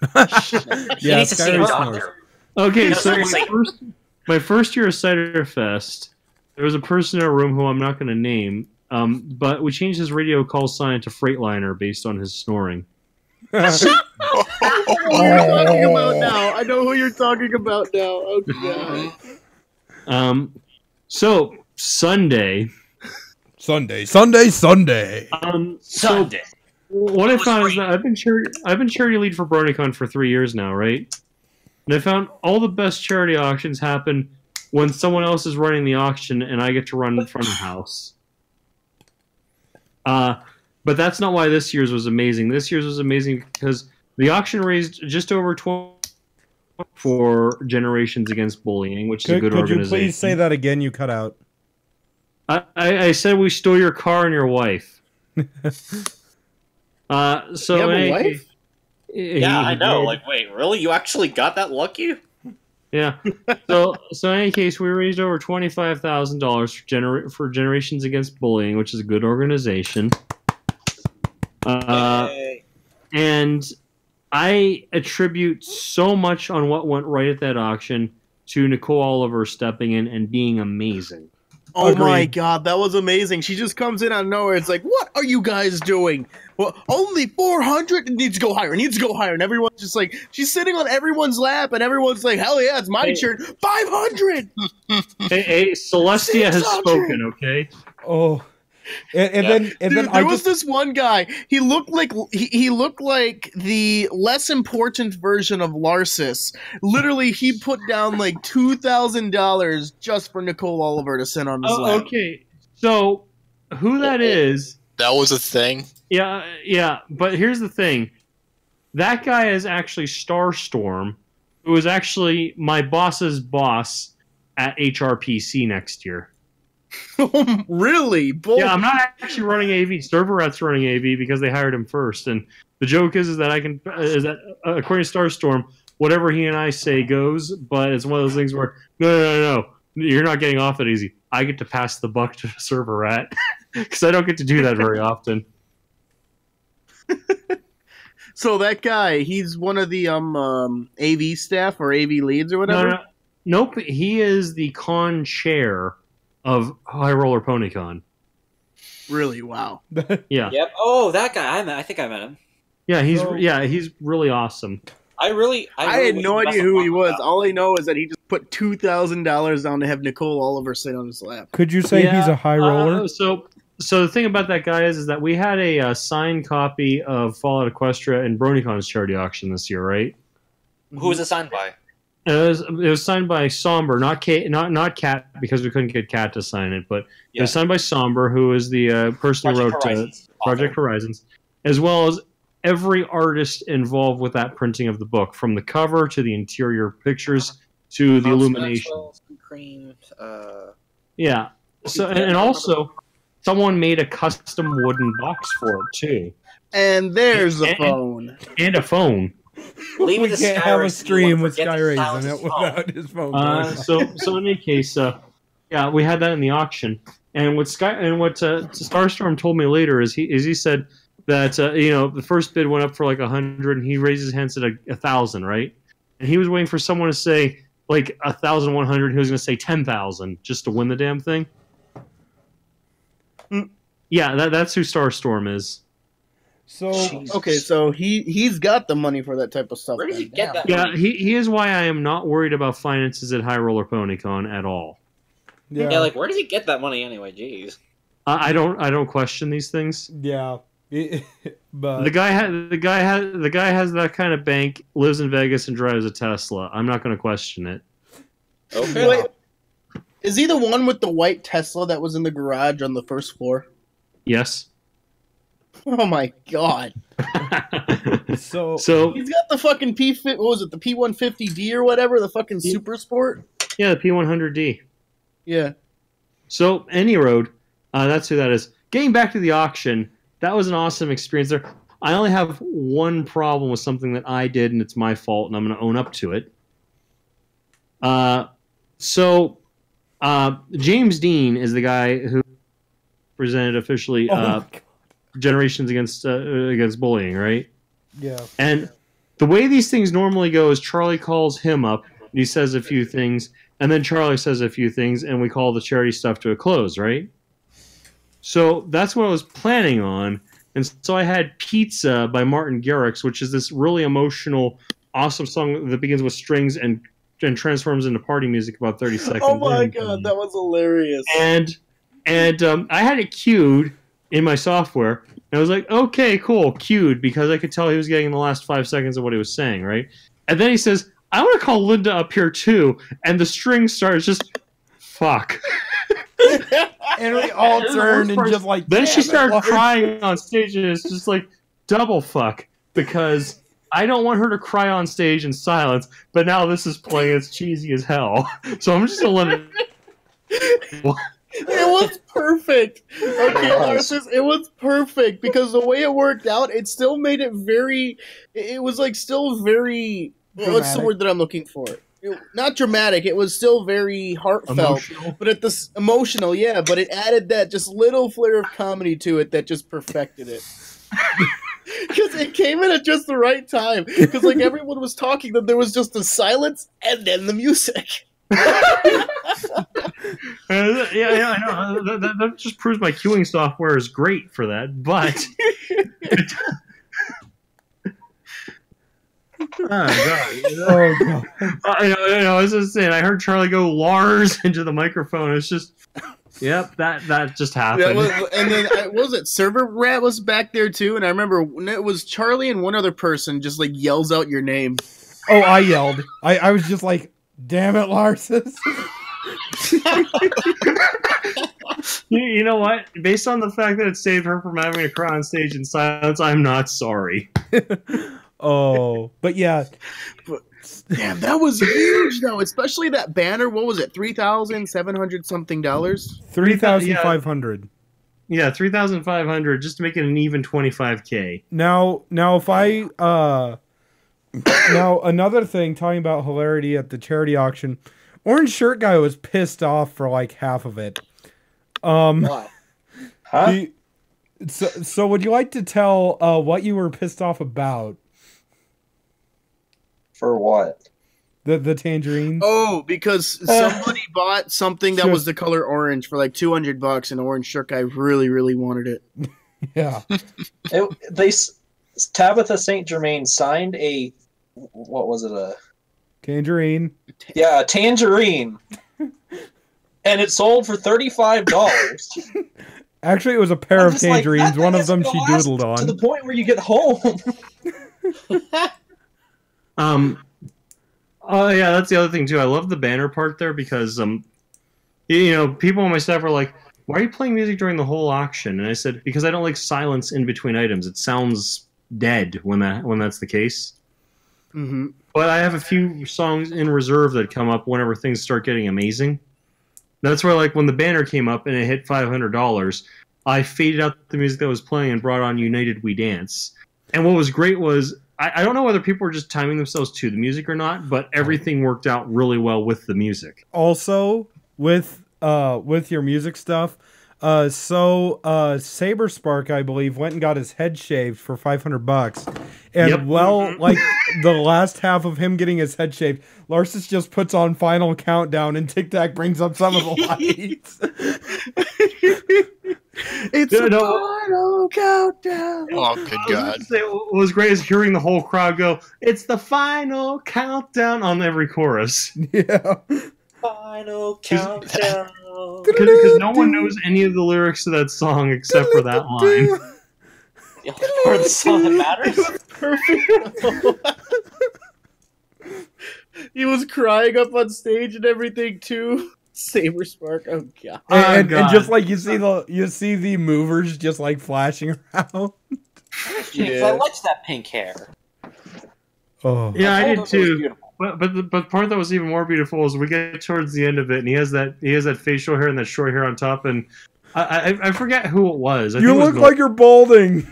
S8: He needs to see a doctor.
S2: Okay,
S8: No,
S2: so
S8: seriously.
S2: my first year of Cider Fest, there was a person in our room who I'm not going to name, but we changed his radio call sign to Freightliner based on his snoring.
S4: I know who you're talking about now. Oh god.
S2: So Sunday.
S1: Sunday.
S8: Sunday.
S2: What I found is that I've been charity lead for BronyCon for 3 years now, right? And I found all the best charity auctions happen when someone else is running the auction and I get to run in front of the house. But that's not why this year's was amazing. This year's was amazing because the auction raised just over 12 for Generations Against Bullying, which is a good organization.
S1: Could you please say that again? You cut out.
S2: I said we stole your car and your wife. So
S4: You have a wife?
S3: Yeah, I know. Like, wait, really? You actually got that lucky?
S2: Yeah. So in any case, we raised over $25,000 for Generations Against Bullying, which is a good organization. And I attribute so much on what went right at that auction to Nicole Oliver stepping in and being amazing.
S4: Oh my god, that was amazing. She just comes in out of nowhere. It's like, what are you guys doing? Well, only 400. It needs to go higher. It needs to go higher. And everyone's just like, she's sitting on everyone's lap, and everyone's like, hell yeah, it's my turn. 500.
S2: Hey, Celestia has spoken. Okay.
S1: Oh. And then
S4: there was this one guy. He looked like he looked like the less important version of Larsis. Literally, he put down like $2,000 just for Nicole Oliver to sit on his lap.
S2: Okay, so who that is?
S5: That was a thing.
S2: Yeah. But here's the thing: that guy is actually Starstorm, who is actually my boss's boss at HRPC next year.
S4: Really?
S2: Yeah, I'm not actually running AV. Serverat's running AV because they hired him first. And the joke is that according to Starstorm, whatever he and I say goes. But it's one of those things where no. you're not getting off that easy. I get to pass the buck to the server rat because I don't get to do that very often.
S4: So that guy, he's one of the AV staff or AV leads or whatever.
S2: Nope. He is the con chair of High Roller PonyCon.
S4: Really? Wow.
S2: Yeah.
S8: Yep. Oh, that guy. I think I met him.
S2: Yeah, he's really awesome.
S8: I
S4: had no idea who he was. All I know is that he just put $2,000 down to have Nicole Oliver sit on his lap.
S1: Could you say he's a high roller?
S2: So the thing about that guy is that we had a signed copy of Fallout Equestria in BronyCon's charity auction this year, right?
S8: Who was it signed by?
S2: It was signed by Somber, not Cat, because we couldn't get Cat to sign it, but it was signed by Somber, who is the person who wrote Project Horizons, as well as every artist involved with that printing of the book, from the cover to the interior pictures to the illumination.
S8: Cream.
S2: Yeah. So and also, someone made a custom wooden box for it too.
S4: And there's a phone.
S2: And a phone.
S8: We
S1: can't have a stream with Skyrays in it without his phone.
S2: So in any case, yeah, we had that in the auction. And what Starstorm told me later is he said that the first bid went up for like 100, and he raised his hand and said 1,000, right? And he was waiting for someone to say like 1,100. He was going to say 10,000 just to win the damn thing. Yeah, that's who Starstorm is.
S1: So
S4: okay, so he's got the money for that type of stuff.
S8: Where did he get that?
S2: Yeah, he is why I am not worried about finances at High Roller PonyCon at all.
S8: Yeah, like where does he get that money anyway? Jeez.
S2: I don't question these things.
S1: Yeah, but
S2: the guy has that kind of bank, lives in Vegas, and drives a Tesla. I'm not going to question it.
S8: Okay.
S4: Wait, is he the one with the white Tesla that was in the garage on the first floor?
S2: Yes.
S4: Oh my god.
S1: So
S4: he's got the fucking what was it, the P150D or whatever, the fucking Super Sport?
S2: Yeah, the P100D.
S4: Yeah.
S2: So, any road, that's who that is. Getting back to the auction, that was an awesome experience there. I only have one problem with something that I did, and it's my fault, and I'm going to own up to it. James Dean is the guy who presented officially Generations Against Bullying, right?
S1: Yeah.
S2: And the way these things normally go is Charlie calls him up, and he says a few things, and then Charlie says a few things, and we call the charity stuff to a close, right? So that's what I was planning on. And so I had Pizza by Martin Garrix, which is this really emotional, awesome song that begins with strings and transforms into party music about 30 seconds.
S4: Oh my god, that was hilarious.
S2: And I had it queued in my software, and I was like, okay, cool, queued, because I could tell he was getting the last 5 seconds of what he was saying, right? And then he says, I want to call Linda up here too, and the string starts just, fuck.
S1: And we all turned and just like...
S2: Then she started crying on stage, and it's just like, double fuck, because I don't want her to cry on stage in silence, but now this is playing as cheesy as hell. So I'm just going to let it...
S4: It was perfect. Okay, Larsis, it was perfect because the way it worked out, it still made it very. It was like still very.
S1: Dramatic.
S4: What's the word that I'm looking for? Not dramatic. It was still very heartfelt,
S2: emotional.
S4: but at this emotional, yeah. But it added that just little flair of comedy to it that just perfected it. Because it came in at just the right time. Because like everyone was talking, then there was just the silence and then the music.
S2: Yeah, I know. That just proves my queuing software is great for that. But oh god! I know. I was just saying. I heard Charlie go Lars into the microphone. It's just, yep, that just happened.
S4: And then was it Server Rat was back there too? And I remember it was Charlie and one other person just like yells out your name.
S1: Oh, I yelled. I was just like, damn it, Larsis.
S2: You know what? Based on the fact that it saved her from having to cry on stage in silence, I'm not sorry.
S1: Oh, but yeah.
S4: Damn, that was huge though, especially that banner. What was it? $3,700 something dollars?
S1: 3,500.
S2: Yeah, 3,500 just to make it an even 25K.
S1: Now if I now another thing talking about hilarity at the charity auction, Orange shirt guy was pissed off for like half of it.
S7: Why? Huh?
S1: So would you like to tell what you were pissed off about?
S7: For what?
S1: The tangerines?
S4: Oh, because somebody bought something that was the color orange for like $200, and Orange Shirt Guy really, really wanted it.
S1: Yeah.
S7: Tabitha St. Germain signed a, what was it, a
S1: tangerine?
S7: Yeah, a tangerine. And it sold for $35.
S1: Actually, it was a pair of tangerines. One of them she doodled on.
S7: To the point where you get home.
S2: Oh yeah, that's the other thing too. I love the banner part there because people on my staff were like, "Why are you playing music during the whole auction?" And I said, "Because I don't like silence in between items. It sounds dead when that's the case."
S4: Mm-hmm.
S2: But I have a few songs in reserve that come up whenever things start getting amazing. That's where, like, when the banner came up and it hit $500, I faded out the music that was playing and brought on United We Dance. And what was great was, I don't know whether people were just timing themselves to the music or not, but everything worked out really well with the music.
S1: Also, with your music stuff, Saber Spark, I believe, went and got his head shaved for $500. And like the last half of him getting his head shaved, Larsus just puts on Final Countdown and Tic Tac brings up some of the lights.
S4: It's the Final Countdown.
S5: Oh, good God.
S2: What was great is hearing the whole crowd go, "It's the final countdown" on every chorus.
S1: Yeah.
S8: Final Countdown.
S2: Because no one knows any of the lyrics to that song except for that line.
S8: The only part of the song that matters.
S4: Perfect. He was crying up on stage and everything too. Saber Spark. Oh god.
S1: And just like you see the movers just like flashing around.
S8: I liked that pink hair.
S1: Oh
S2: yeah, I did too. But the part that was even more beautiful is we get towards the end of it, and he has that facial hair and that short hair on top, and I forget who it was.
S1: You look like you're balding.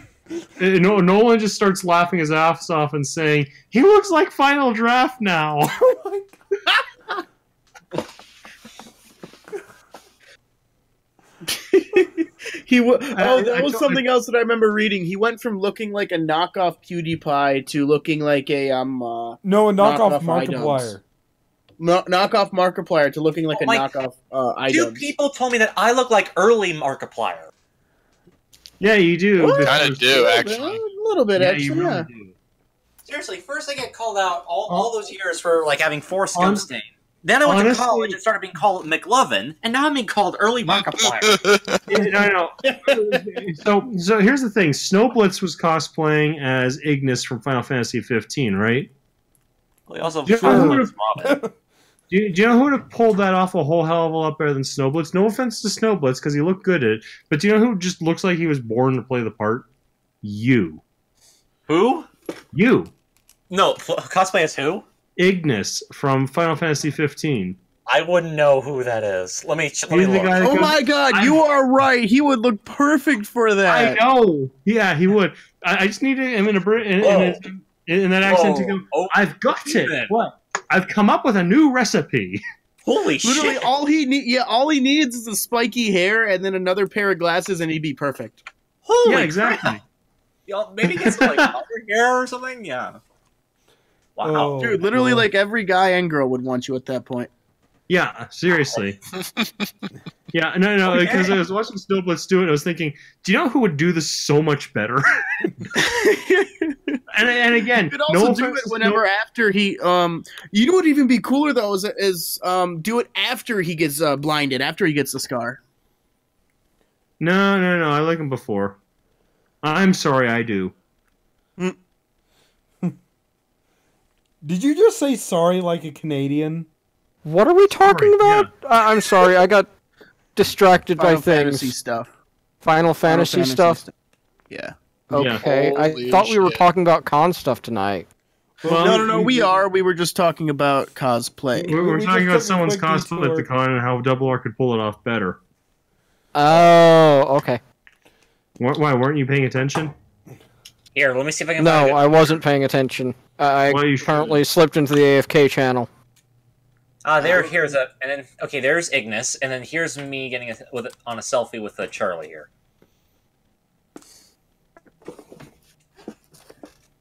S2: Nolan just starts laughing his ass off and saying, "He looks like Final Draft now."
S1: Oh my god.
S4: That was something else that I remember reading. He went from looking like a knockoff PewDiePie to looking like a
S1: knockoff Markiplier.
S4: Knockoff Markiplier to looking like a knockoff iDubbbz.
S8: Two people told me that I look like early Markiplier.
S2: Yeah, you do.
S5: Kind of do, actually.
S4: A little bit, actually.
S2: Really
S4: Yeah.
S2: do.
S8: Seriously, first I get called out all those years for like having four scum stain. Then I went to college and started being called McLovin, and now I'm being called early Markiplier.
S2: No. So here's the thing: Snowblitz was cosplaying as Ignis from Final Fantasy 15, right?
S8: Well, he also
S2: Do you know who would have pulled that off a whole hell of a lot better than Snowblitz? No offense to Snowblitz, because he looked good at it, but do you know who just looks like he was born to play the part? You.
S8: Who?
S2: You.
S8: No, cosplay as who?
S2: Ignis from Final Fantasy 15.
S8: I wouldn't know who that is. Let me look.
S4: Oh my god, you are right. He would look perfect for that.
S2: I know. Yeah, he would. I just needed him in that accent to go, "I've got it. What? I've come up with a new recipe."
S8: Holy shit.
S4: Literally, all he needs is a spiky hair and then another pair of glasses and he'd be perfect.
S8: Holy
S2: exactly.
S8: Maybe get some like color hair or something? Yeah. Wow.
S1: Oh,
S4: dude, literally like every guy and girl would want you at that point.
S2: Yeah, seriously. Yeah, no, because I was watching Snowblitz do it, and I was thinking, do you know who would do this so much better? and again,
S4: you could also do it whenever after he, you know what would even be cooler though is do it after he gets blinded, after he gets the scar.
S2: No, I like him before. I'm sorry, I do.
S1: Did you just say sorry like a Canadian?
S11: What are we talking about? Yeah. I'm sorry, I got distracted by things.
S4: Fantasy stuff.
S11: Final Fantasy stuff?
S4: Yeah.
S11: Okay,
S5: yeah.
S11: I thought we were talking about con stuff tonight.
S4: Well, no, we are. We were just talking about cosplay.
S2: We're talking about someone's cosplay at the con and how Double R could pull it off better.
S11: Oh, okay.
S2: Why, weren't you paying attention?
S8: Here, let me see if I can
S11: No,
S8: find it.
S11: I wasn't paying attention. I currently slipped into the AFK channel.
S8: Here's a, and then okay, there's Ignis, and then here's me getting on a selfie with Charlie here.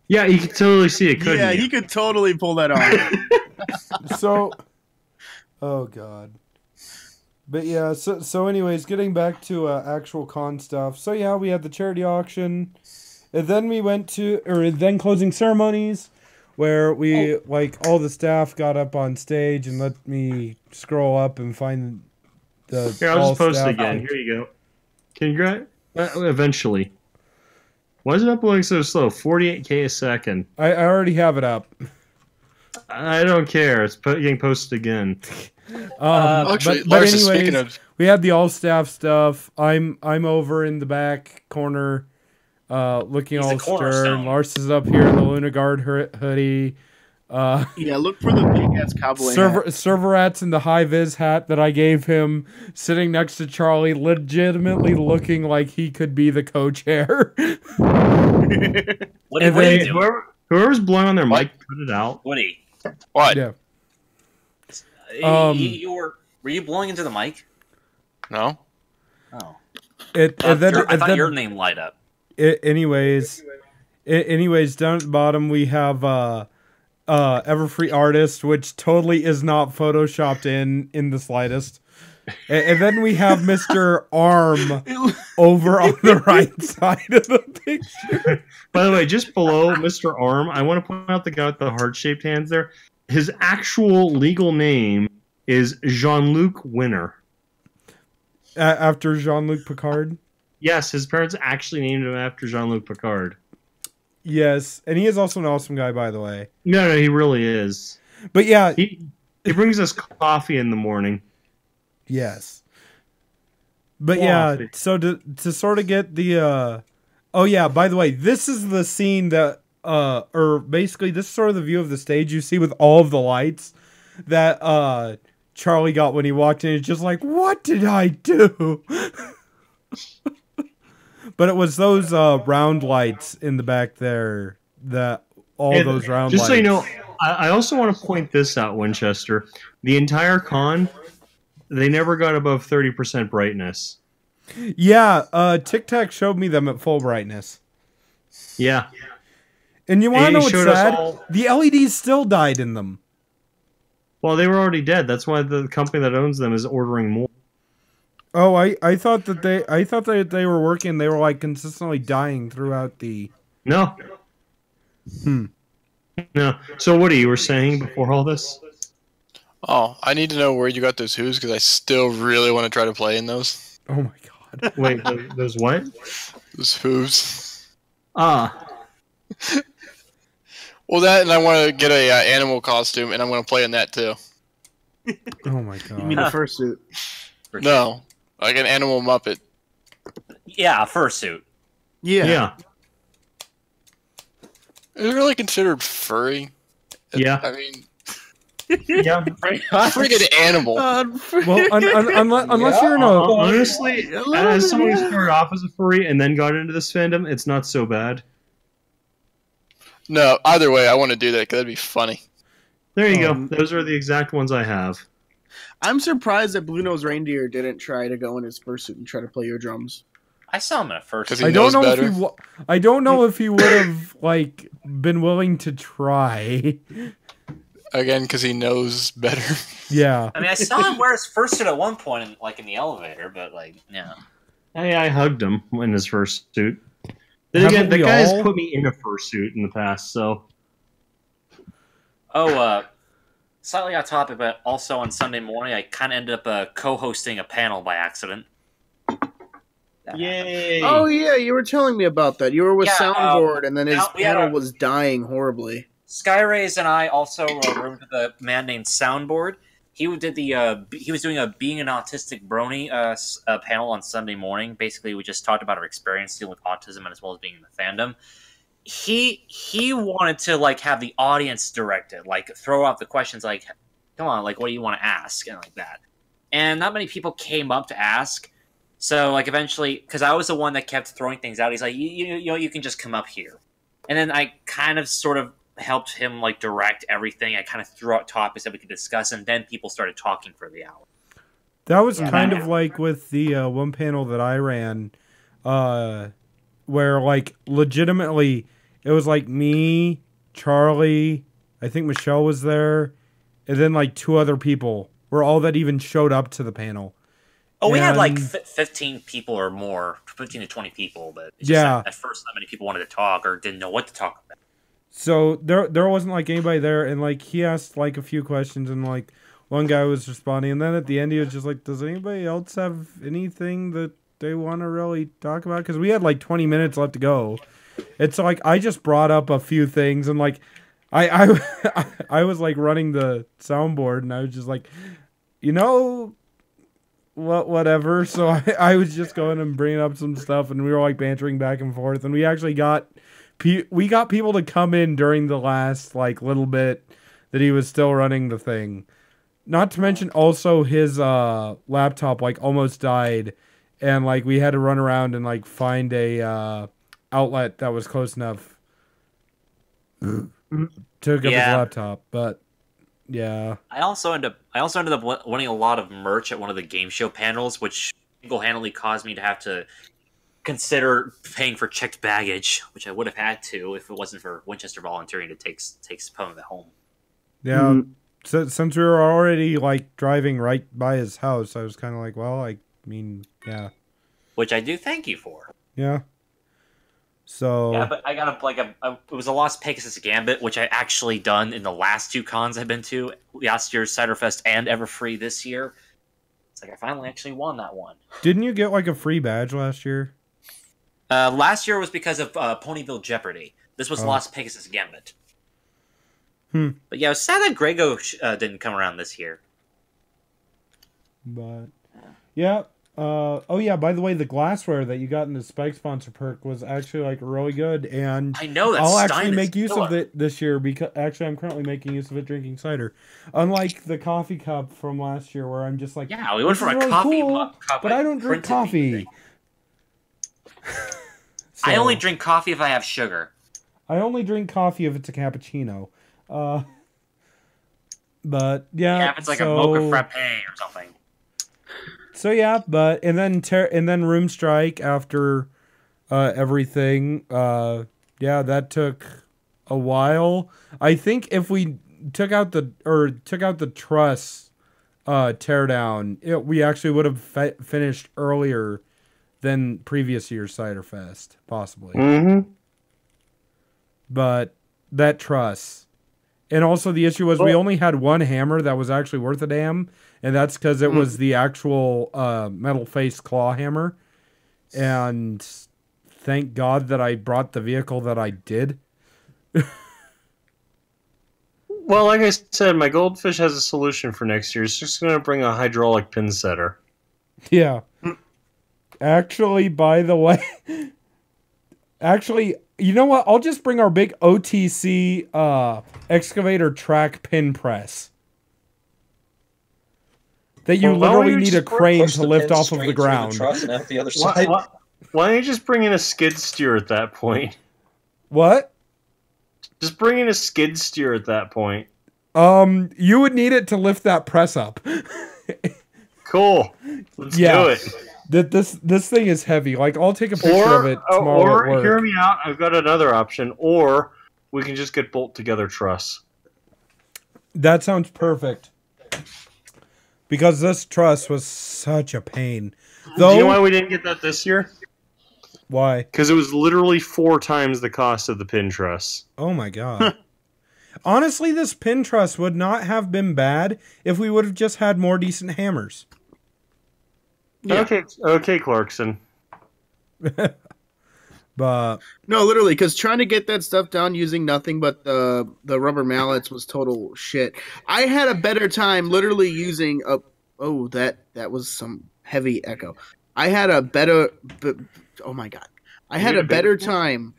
S2: Yeah, you could totally see it, couldn't
S4: Yeah,
S2: you?
S4: he could totally pull that off.
S1: So, oh god. But yeah, so anyways, getting back to actual con stuff. So yeah, we had the charity auction, and then we went to, then closing ceremonies, where we all the staff got up on stage and let me scroll up and find the.
S2: Here, I'll just post it again. Here you go. Can you grab? Eventually. Why is it uploading so slow? 48K a second.
S1: I already have it up.
S2: I don't care. It's getting posted again.
S5: Actually,
S1: but
S5: Lars,
S1: anyways,
S5: speaking of...
S1: we had the all staff stuff. I'm over in the back corner, looking all stern. Lars is up here in the Luna Guard hoodie.
S4: Yeah, look for the big ass cowboy hat.
S1: Server Rat's in the high vis hat that I gave him, sitting next to Charlie, legitimately looking like he could be the co-chair.
S2: Whoever's blowing on their mic, put it out.
S8: Woody.
S5: What?
S1: Yeah.
S8: Were you blowing into the mic?
S5: No.
S8: Oh.
S1: I
S8: thought your name light up.
S1: Anyways, down at the bottom we have Everfree Artist, which totally is not photoshopped in the slightest. And then we have Mr. Arm over on the right side of the picture.
S2: By the way, just below Mr. Arm, I want to point out the guy with the heart-shaped hands there. His actual legal name is Jean-Luc Winner.
S1: After Jean-Luc Picard?
S2: Yes, his parents actually named him after Jean-Luc Picard.
S1: Yes, and he is also an awesome guy, by the way.
S2: No, he really is.
S1: But yeah...
S2: He brings us coffee in the morning.
S1: Yes. But yeah, so to sort of get the... Oh yeah, by the way, this is the scene that... or basically, this is sort of the view of the stage you see with all of the lights that Charlie got when he walked in. It's just like, what did I do? But it was those round lights in the back there that those round lights.
S2: Just so you know, I also want to point this out, Winchester. The entire con, they never got above 30% brightness.
S1: Yeah, Tic Tac showed me them at full brightness.
S2: Yeah.
S1: And you want to know what's sad? The LEDs still died in them.
S2: Well, they were already dead. That's why the company that owns them is ordering more.
S1: Oh, I thought that they were working. They were like consistently dying throughout the.
S2: No. No. So what you were saying before all this?
S5: Oh, I need to know where you got those hooves because I still really want to try to play in those.
S1: Oh my god!
S2: Wait, those what?
S5: Those hooves.
S2: Ah.
S5: Well, that and I want to get a animal costume, and I'm going to play in that too.
S1: Oh my god!
S4: You mean a fursuit?
S5: No, like an animal Muppet.
S8: Yeah, a fursuit.
S2: Yeah.
S5: Is it really considered furry?
S2: Yeah.
S5: I mean,
S2: yeah,
S5: friggin' animal.
S1: Well, unless you're in a
S2: honestly, as someone who started off as a furry and then got into this fandom, it's not so bad.
S5: No, either way, I want to do that because that'd be funny.
S2: There you go. Those are the exact ones I have.
S4: I'm surprised that Blue Nose Reindeer didn't try to go in his fursuit and try to play your drums.
S8: I saw him in a fursuit.
S1: I don't know if he would have like been willing to try.
S5: Again, because he knows better.
S1: Yeah.
S8: I mean, I saw him wear his fursuit at one point, in the elevator, but like, yeah.
S2: I hugged him in his fursuit. Then again, the guy has put me in a fursuit in the past, so.
S8: Oh, slightly off topic, but also on Sunday morning, I kind of ended up co-hosting a panel by accident.
S2: Yay!
S4: Oh yeah, you were telling me about that. You were with Soundboard, and then his panel was dying horribly.
S8: Skyrays and I also roomed with a man named Soundboard. He did he was doing a Being an Autistic Brony panel on Sunday morning. Basically, we just talked about our experience dealing with autism and as well as being in the fandom. He wanted to like have the audience directed, like throw out the questions, like, come on, like what do you want to ask and like that. And not many people came up to ask. So like eventually, because I was the one that kept throwing things out, he's like, you know, you can just come up here. And then I kind of sort of helped him like direct everything. I kind of threw out topics that we could discuss, and then people started talking for the hour.
S1: That was kind of like with the one panel that I ran, where like legitimately it was like me, Charlie, I think Michelle was there, and then like 2 other people were all that even showed up to the panel.
S8: Oh, we had like 15 people or more, 15 to 20 people, but it's just at first not many people wanted to talk or didn't know what to talk about.
S1: So there wasn't like anybody there, and like he asked like a few questions, and like one guy was responding, and then at the end he was just like, "Does anybody else have anything that they want to really talk about?" Because we had like 20 minutes left to go. It's like I just brought up a few things, and like I was like running the soundboard, and I was just like, whatever. So I was just going and bringing up some stuff, and we were like bantering back and forth, and we actually got people to come in during the last like little bit that he was still running the thing. Not to mention also his laptop like almost died, and like we had to run around and like find a outlet that was close enough to hook up his laptop. But yeah,
S8: I also ended up winning a lot of merch at one of the game show panels, which single-handedly caused me to have to consider paying for checked baggage, which I would have had to if it wasn't for Winchester volunteering to take some of it home.
S1: Yeah. So since we were already like driving right by his house, I was kind of like, well, I mean, yeah.
S8: Which I do thank you for.
S1: Yeah. So
S8: yeah, but I got it was a Las Pegasus Gambit, which I actually done in the last 2 cons I've been to, last year's Ciderfest and Everfree this year. It's like I finally actually won that one.
S1: Didn't you get like a free badge last year?
S8: Last year was because of Ponyville Jeopardy. This was Las Pegasus Gambit. But yeah, it was sad that Grego didn't come around this year.
S1: But yeah. Oh yeah, by the way, the glassware that you got in the Spike sponsor perk was actually like really good, and
S8: I know that
S1: I'll
S8: Stein
S1: actually
S8: is
S1: make use
S8: killer.
S1: of it this year because actually I'm currently making use of it drinking cider. Unlike the coffee cup from last year where I'm just like,
S8: yeah, we went from a
S1: really
S8: coffee
S1: cool,
S8: cup,
S1: but I don't drink coffee. So,
S8: I only drink coffee if I have sugar.
S1: I only drink coffee if it's a cappuccino. But yeah,
S8: if it's like a mocha frappe or something.
S1: So yeah, but and then Room Strike after everything. Yeah, that took a while. I think if we took out the truss teardown, we actually would have finished earlier than previous year's Ciderfest, possibly.
S2: Mm-hmm.
S1: But that truss. And also the issue was we only had one hammer that was actually worth a damn, and that's because it was the actual metal face claw hammer. And thank God that I brought the vehicle that I did.
S2: Well, like I said, my Goldfish has a solution for next year. It's just going to bring a hydraulic pin setter.
S1: Yeah. Actually, by the way... Actually, you know what? I'll just bring our big OTC excavator track pin press. That you literally need a crane to lift off of the ground.
S2: Why don't you just bring in a skid steer at that point?
S1: What?
S2: Just bring in a skid steer at that point.
S1: You would need it to lift that press up.
S2: Cool. Let's do it.
S1: This thing is heavy. Like, I'll take a picture of it tomorrow at work.
S2: Hear me out. I've got another option. Or we can just get bolt together truss.
S1: That sounds perfect. Because this truss was such a pain.
S2: Do you know why we didn't get that this year?
S1: Why?
S2: Because it was literally 4 times the cost of the pin truss.
S1: Oh my god. Honestly, this pin truss would not have been bad if we would have just had more decent hammers.
S2: Yeah. Okay, Clarkson.
S1: But
S4: no, literally, because trying to get that stuff down using nothing but the rubber mallets was total shit. I had a better time literally using a. Oh, that was some heavy echo. I had a better. Oh my god! I had a better time.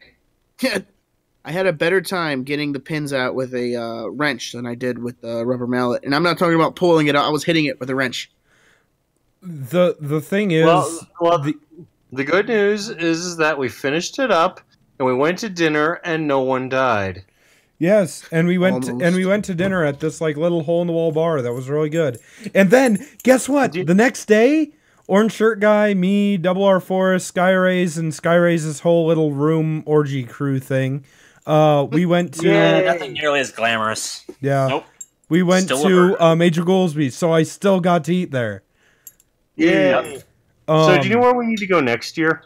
S4: I had a better time getting the pins out with a wrench than I did with the rubber mallet, and I'm not talking about pulling it out. I was hitting it with a wrench.
S1: The thing is,
S2: the good news is that we finished it up and we went to dinner and no one died.
S1: Yes, and we went to dinner at this like little hole in the wall bar that was really good. And then guess what? The next day, Orange Shirt Guy, me, Double R Forest, Sky Rays, and Sky Rays' whole little room orgy crew thing. We went to
S8: nothing nearly as glamorous.
S1: Yeah.
S8: Nope.
S1: We went to Major Goolsby's, so I still got to eat there.
S12: Yeah. So do you know where we need to go next year?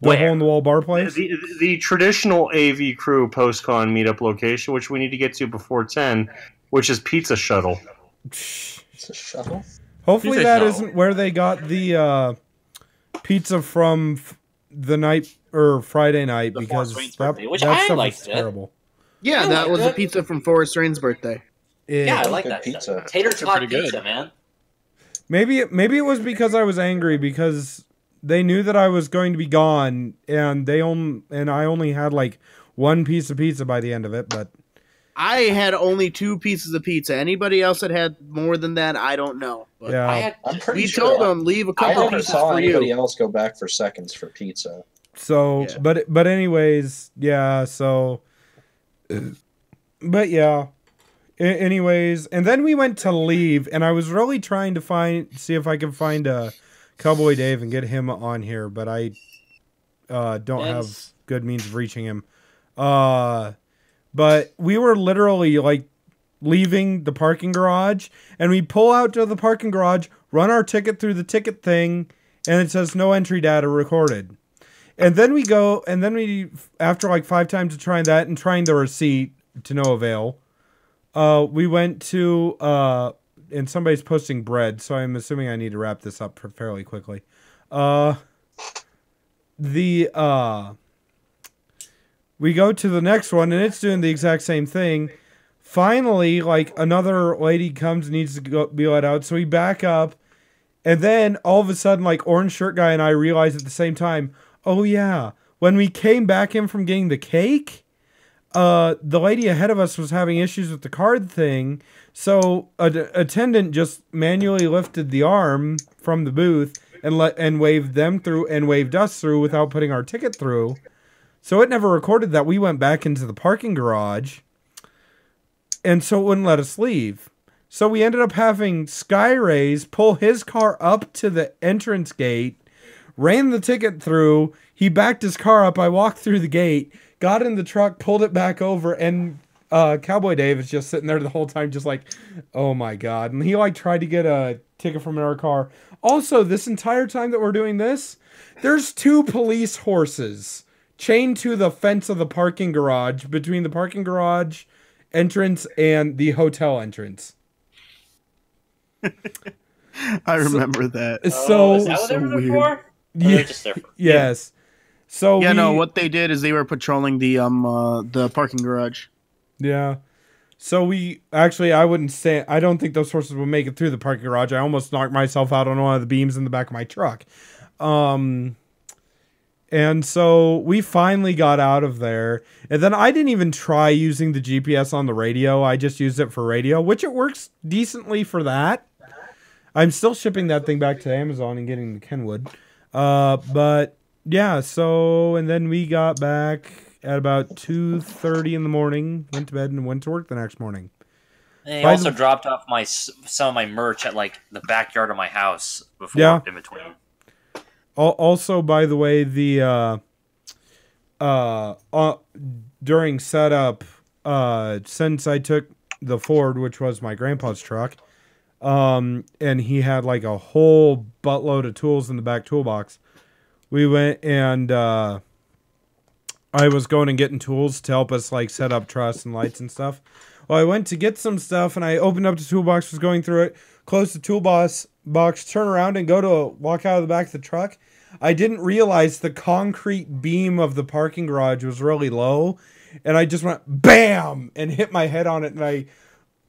S1: The hole in the wall bar place?
S12: The traditional AV crew post-con meetup location, which we need to get to before 10, which is Pizza Shuttle.
S7: Pizza Shuttle?
S1: Hopefully isn't where they got the pizza from the night or Friday night, because that stuff was terrible.
S4: Yeah, that was a pizza from Forrest Rain's birthday.
S8: Yeah, I like that pizza. Tater tot pizza, man.
S1: Maybe it was because I was angry because they knew that I was going to be gone, and I only had like one piece of pizza by the end of it. But
S4: I had only 2 pieces of pizza. Anybody else that had more than that, I don't know. But
S1: yeah,
S7: I'm pretty sure
S4: told them leave a couple pieces for you. I
S7: never saw anybody else go back for seconds for pizza.
S1: So, yeah. but anyways, yeah. So, but yeah. Anyways, and then we went to leave, and I was really trying to see if I could find Cowboy Dave and get him on here, but I don't have good means of reaching him. But we were literally like leaving the parking garage, and we pull out to the parking garage, run our ticket through the ticket thing, and it says no entry data recorded. And then we go, and then we, after like 5 times of trying that and trying the receipt to no avail, we went to, and somebody's posting bread, so I'm assuming I need to wrap this up fairly quickly. We go to the next one, and it's doing the exact same thing. Finally, like, another lady comes and needs to be let out, so we back up, and then all of a sudden, like, Orange Shirt Guy and I realize at the same time, oh yeah, when we came back in from getting the cake, the lady ahead of us was having issues with the card thing, so an attendant just manually lifted the arm from the booth and waved them through and waved us through without putting our ticket through. So it never recorded that we went back into the parking garage, and so it wouldn't let us leave. So we ended up having Sky Rays pull his car up to the entrance gate, ran the ticket through, he backed his car up, I walked through the gate, got in the truck, pulled it back over, and Cowboy Dave is just sitting there the whole time just like, oh my god. And he like tried to get a ticket from our car. Also, this entire time that we're doing this, there's 2 police horses chained to the fence of the parking garage, between the parking garage entrance and the hotel entrance.
S13: I remember that.
S1: So,
S8: is that what they were there for?
S1: Yeah,
S8: just there for?
S1: yes. So
S13: no, what they did is they were patrolling the parking garage.
S1: Yeah. So I wouldn't say, I don't think those horses would make it through the parking garage. I almost knocked myself out on one of the beams in the back of my truck. And so we finally got out of there. And then I didn't even try using the GPS on the radio. I just used it for radio, which it works decently for that. I'm still shipping that thing back to Amazon and getting the Kenwood. But yeah, so, and then we got back at about 2:30 in the morning, went to bed, and went to work the next morning.
S8: And I also dropped off some of my merch at like the backyard of my house before in between.
S1: Also, by the way, the during setup, since I took the Ford, which was my grandpa's truck, and he had like a whole buttload of tools in the back toolbox, we went and I was going and getting tools to help us like set up truss and lights and stuff. Well, I went to get some stuff, and I opened up the toolbox, was going through it, closed the toolbox, turn around and go to walk out of the back of the truck. I didn't realize the concrete beam of the parking garage was really low, and I just went BAM and hit my head on it, and I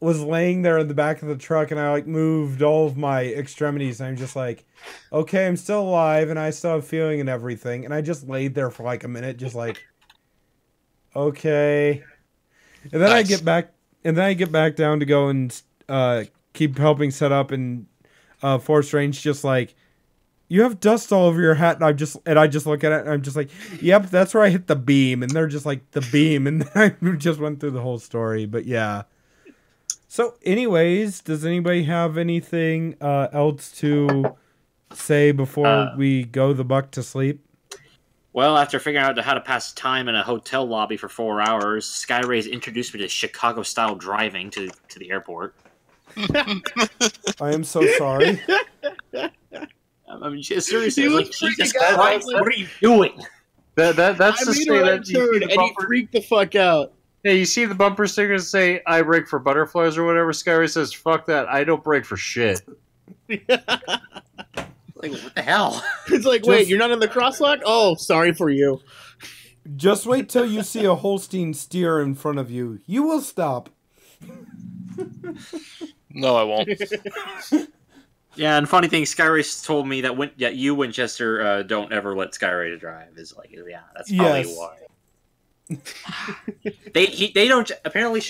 S1: was laying there in the back of the truck, and I like moved all of my extremities, and I'm just like, okay, I'm still alive, and I still have feeling and everything, and I just laid there for like a minute, just like, okay. And then I get back down to go and keep helping set up, and Force Range just like, you have dust all over your hat, and I just look at it, and I'm just like, yep, that's where I hit the beam, and they're just like, the beam, and then I just went through the whole story, but yeah. So, anyways, does anybody have anything else to say before we go the buck to sleep?
S8: Well, after figuring out how to pass time in a hotel lobby for 4 hours, Skyray's introduced me to Chicago-style driving to the airport.
S1: I am so sorry.
S8: I mean, seriously, like, Jesus Christ, what are you doing?
S12: That's to say that you see the
S4: and he
S12: bumper.
S4: freaked the fuck out.
S12: Hey, you see the bumper stickers say "I brake for butterflies" or whatever. Skyray says, "Fuck that! I don't brake for shit."
S8: Like, what the hell?
S4: It's like, wait, you're not in the crosswalk? Oh, sorry for you.
S1: Just wait till you see a Holstein steer in front of you. You will stop.
S5: No, I won't.
S8: Yeah, and funny thing, Skyray told me that you, Winchester, don't ever let Skyray to drive. Is like, yeah, that's probably why. They don't. Apparently,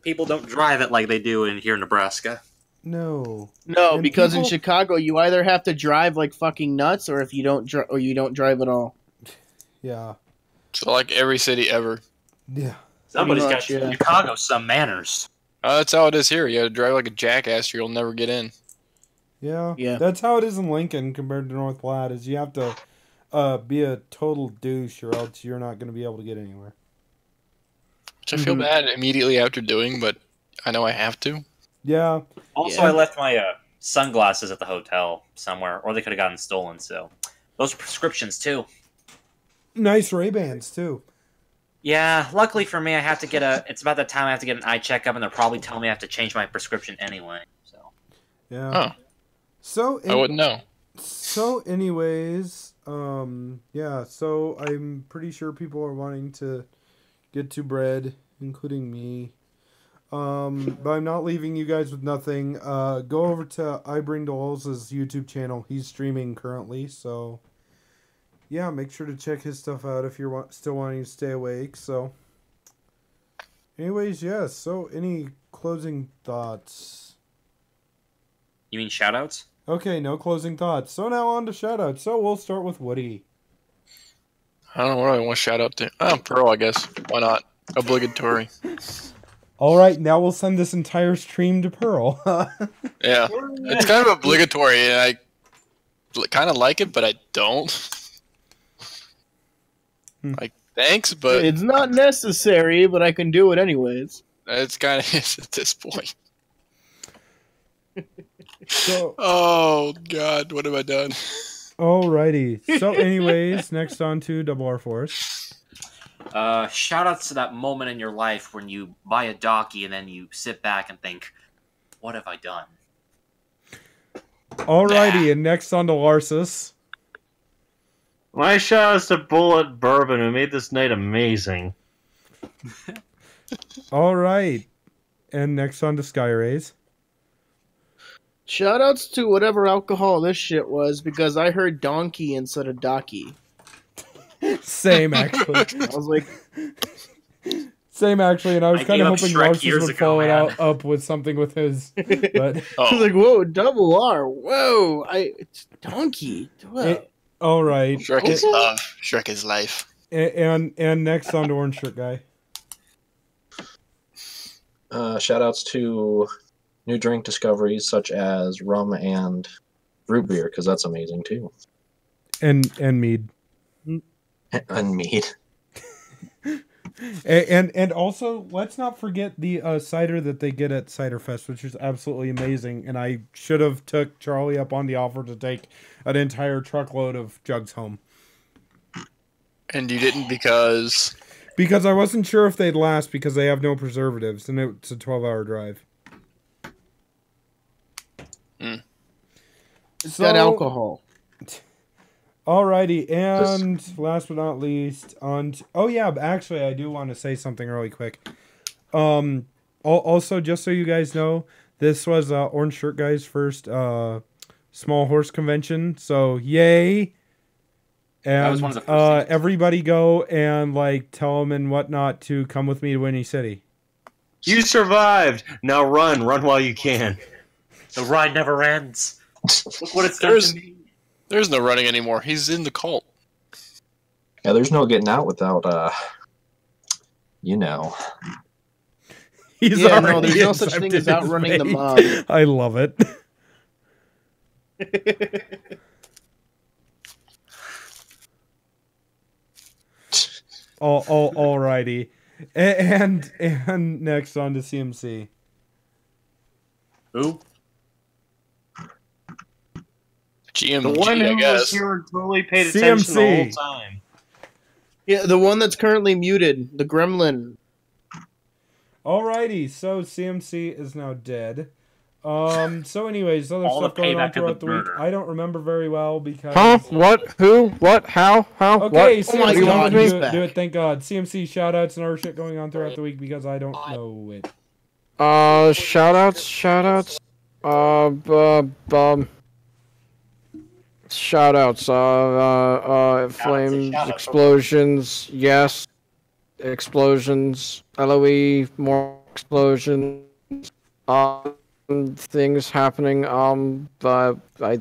S8: people don't drive it like they do here in Nebraska.
S1: No,
S4: and because in Chicago you either have to drive like fucking nuts, or if you don't, you don't drive at all.
S1: Yeah.
S5: So like every city ever.
S1: Yeah.
S8: Somebody's got Chicago some manners.
S5: That's how it is here. You got to drive like a jackass, or you'll never get in.
S1: Yeah. That's how it is in Lincoln compared to North Platte. Is you have to be a total douche, or else you're not going to be able to get anywhere.
S5: Which I feel bad immediately after doing, but I know I have to.
S1: Yeah.
S8: Also, I left my sunglasses at the hotel somewhere, or they could have gotten stolen. So those are prescriptions too.
S1: Nice Ray-Bans too.
S8: Yeah, luckily for me, I have to get it's about the time I have to get an eye checkup, and they're probably telling me I have to change my prescription anyway. So.
S1: Yeah.
S5: Oh.
S1: So
S5: I wouldn't know.
S1: So, anyways, yeah. So I'm pretty sure people are wanting to get to bed, including me. But I'm not leaving you guys with nothing. Go over to iBringDolls' YouTube channel. He's streaming currently, so yeah, make sure to check his stuff out if you're still wanting to stay awake. So, anyways, yes. So, any closing thoughts?
S8: You mean shoutouts?
S1: Okay, no closing thoughts. So now on to shoutouts. So we'll start with Woody.
S5: I don't know what I want to shout out to. Oh, Pearl, I guess. Why not? Obligatory.
S1: All right, now we'll send this entire stream to Pearl.
S5: Yeah, it's kind of obligatory, and I kind of like it, but I don't. Like, thanks, but
S4: it's not necessary, but I can do it anyways.
S5: It's kind of is at this point.
S1: So,
S5: oh God, what have I done?
S1: Alrighty. So, anyways, next on to Double R Force.
S8: Shoutouts to that moment in your life when you buy a docky and then you sit back and think, "What have I done?"
S1: Alrighty, and next on to Larsus.
S12: My shoutouts to Bullet Bourbon, who made this night amazing.
S1: All right, and next on to Skyrays.
S4: Shoutouts to whatever alcohol this shit was, because I heard donkey instead of docky.
S1: Same, actually.
S4: I was like...
S1: Same, actually, and I was kind of hoping Larsus would follow it
S8: man.
S1: up with something with his, but...
S4: I was like, whoa, double R, whoa, it's donkey.
S1: All right.
S5: Shrek is love. Shrek is life.
S1: And next on to Orange Shirt Guy.
S7: Shoutouts to new drink discoveries such as rum and root beer, because that's amazing too.
S1: And mead.
S7: And mead.
S1: And also, let's not forget the cider that they get at Cider Fest, which is absolutely amazing. And I should have took Charlie up on the offer to take an entire truckload of jugs home.
S5: And you didn't because...
S1: Because I wasn't sure if they'd last because they have no preservatives, and it's a 12-hour drive.
S4: It's got alcohol.
S1: Alrighty, and last but not least, oh yeah, actually, I do want to say something really quick. Also, just so you guys know, this was Orange Shirt Guy's first small horse convention, so yay! And
S8: That was one of the first
S1: everybody go and tell them and whatnot to come with me to Winnie City.
S12: You survived. Now run while you can.
S8: The ride never ends. Look what it's done to me.
S5: There's no running anymore. He's in the cult.
S7: Yeah, there's no getting out without, you know.
S1: He's
S4: Yeah, no,
S1: already
S4: there's no such thing as
S1: accepted his
S4: outrunning the
S1: fate.
S4: mob.
S1: I love it. Alrighty. And next on to CMC.
S12: Who?
S5: GMG,
S12: The one
S5: I
S12: who was
S5: guess.
S12: here and totally paid attention the whole
S1: CMC.
S12: time.
S4: Yeah, the one that's currently muted, the gremlin.
S1: Alrighty, so CMC is now dead. So anyways, other
S8: All the
S1: stuff going on
S8: payback of the
S1: throughout the week.
S8: murder.
S1: I don't remember very well because...
S11: Huh? What? Who? What? How? How?
S1: Okay,
S11: what?
S4: Oh my
S1: CMC,
S4: God,
S1: do
S4: he's
S1: it,
S4: back.
S1: do it, thank God. CMC shoutouts and other shit going on throughout the week because I don't know it.
S11: Shoutouts. Shoutouts. Flame explosions. Yes. Explosions. LOE. More explosions. Things happening. I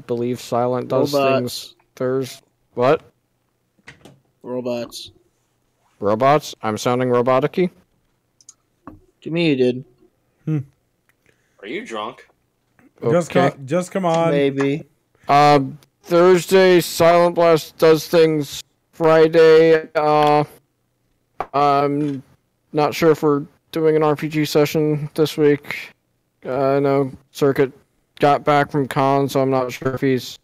S11: believe Silent does
S4: Robots.
S11: things. There's what?
S4: Robots.
S11: Robots? I'm sounding robotic-y?
S4: To me, you did.
S3: Are you drunk?
S11: Okay.
S1: Just come on.
S4: Maybe.
S11: Thursday, Silent Blast does things. Friday, I'm not sure if we're doing an RPG session this week. I know Circuit got back from con, so I'm not sure if he's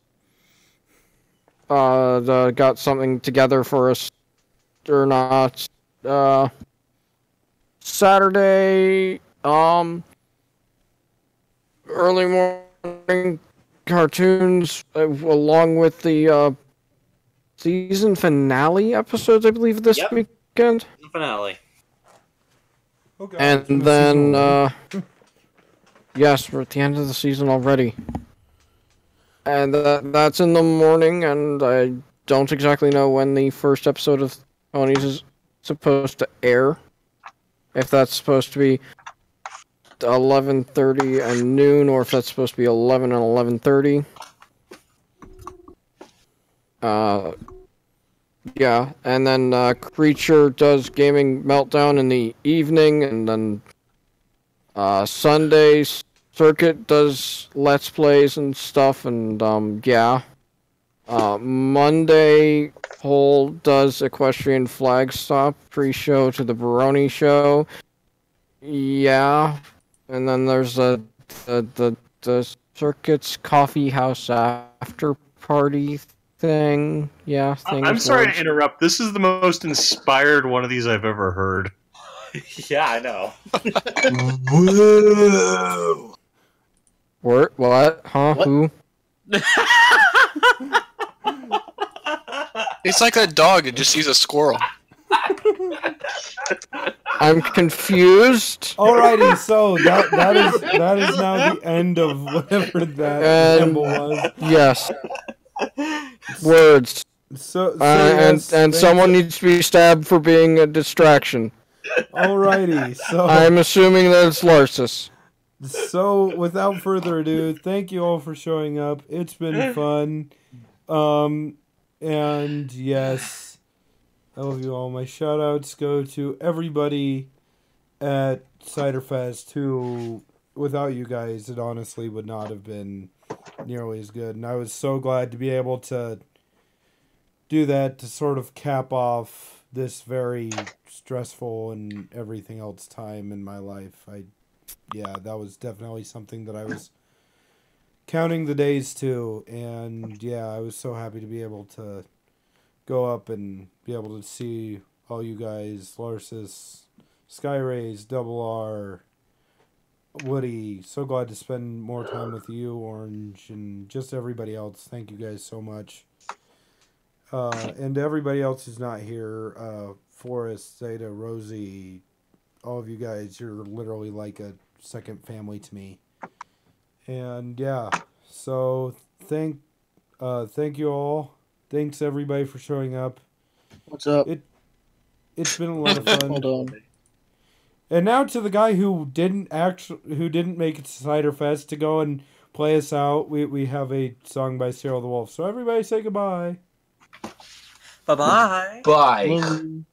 S11: got something together for us or not. Saturday, early morning cartoons, along with the season finale episodes, I believe, this
S3: Yep.
S11: weekend.
S3: Finale.
S1: Okay.
S11: And then, yes, we're at the end of the season already. And that's in the morning, and I don't exactly know when the first episode of Ponies is supposed to air. If that's supposed to be 11:30 and noon, or if that's supposed to be 11 and 11:30. Yeah, and then Creature does Gaming Meltdown in the evening, and then Sundays Circuit does Let's Plays and stuff, and yeah. Monday Hole does Equestrian Flag Stop pre-show to the Baroni show. Yeah, and then there's the Circuit's Coffee House after party thing. Yeah,
S12: I'm sorry to interrupt. This is the most inspired one of these I've ever heard.
S3: Yeah, I know.
S7: Whoa!
S11: What? Huh?
S4: What?
S11: Who?
S5: It's like that dog that just sees a squirrel.
S11: I'm confused.
S1: Alrighty, so that is now the end of whatever that symbol was.
S11: Yes. Words.
S1: So
S11: and
S1: yes,
S11: someone needs to be stabbed for being a distraction.
S1: Alrighty, so
S11: I'm assuming that it's Larsus.
S1: So without further ado, thank you all for showing up. It's been fun. And yes, I love you all. My shout outs go to everybody at Ciderfest who, without you guys, it honestly would not have been nearly as good. And I was so glad to be able to do that to sort of cap off this very stressful and everything else time in my life. Yeah, that was definitely something that I was counting the days to, and yeah, I was so happy to be able to go up and be able to see all you guys, Larsus, Skyrays, Double R, Woody. So glad to spend more time with you, Orange, and just everybody else. Thank you guys so much. And to everybody else who's not here, Forrest, Zeta, Rosie, all of you guys, you're literally like a second family to me. And yeah, so thank you all. Thanks everybody for showing up.
S4: What's up?
S1: It's been a lot of fun.
S4: Hold on.
S1: And now to the guy who didn't make it to Cider Fest to go and play us out, we have a song by Cyril the Wolf. So everybody say goodbye.
S8: Bye-bye.
S7: Bye.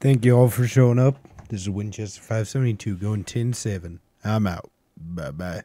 S1: Thank you all for showing up. This is Winchester 572 going 10-7. I'm out. Bye-bye.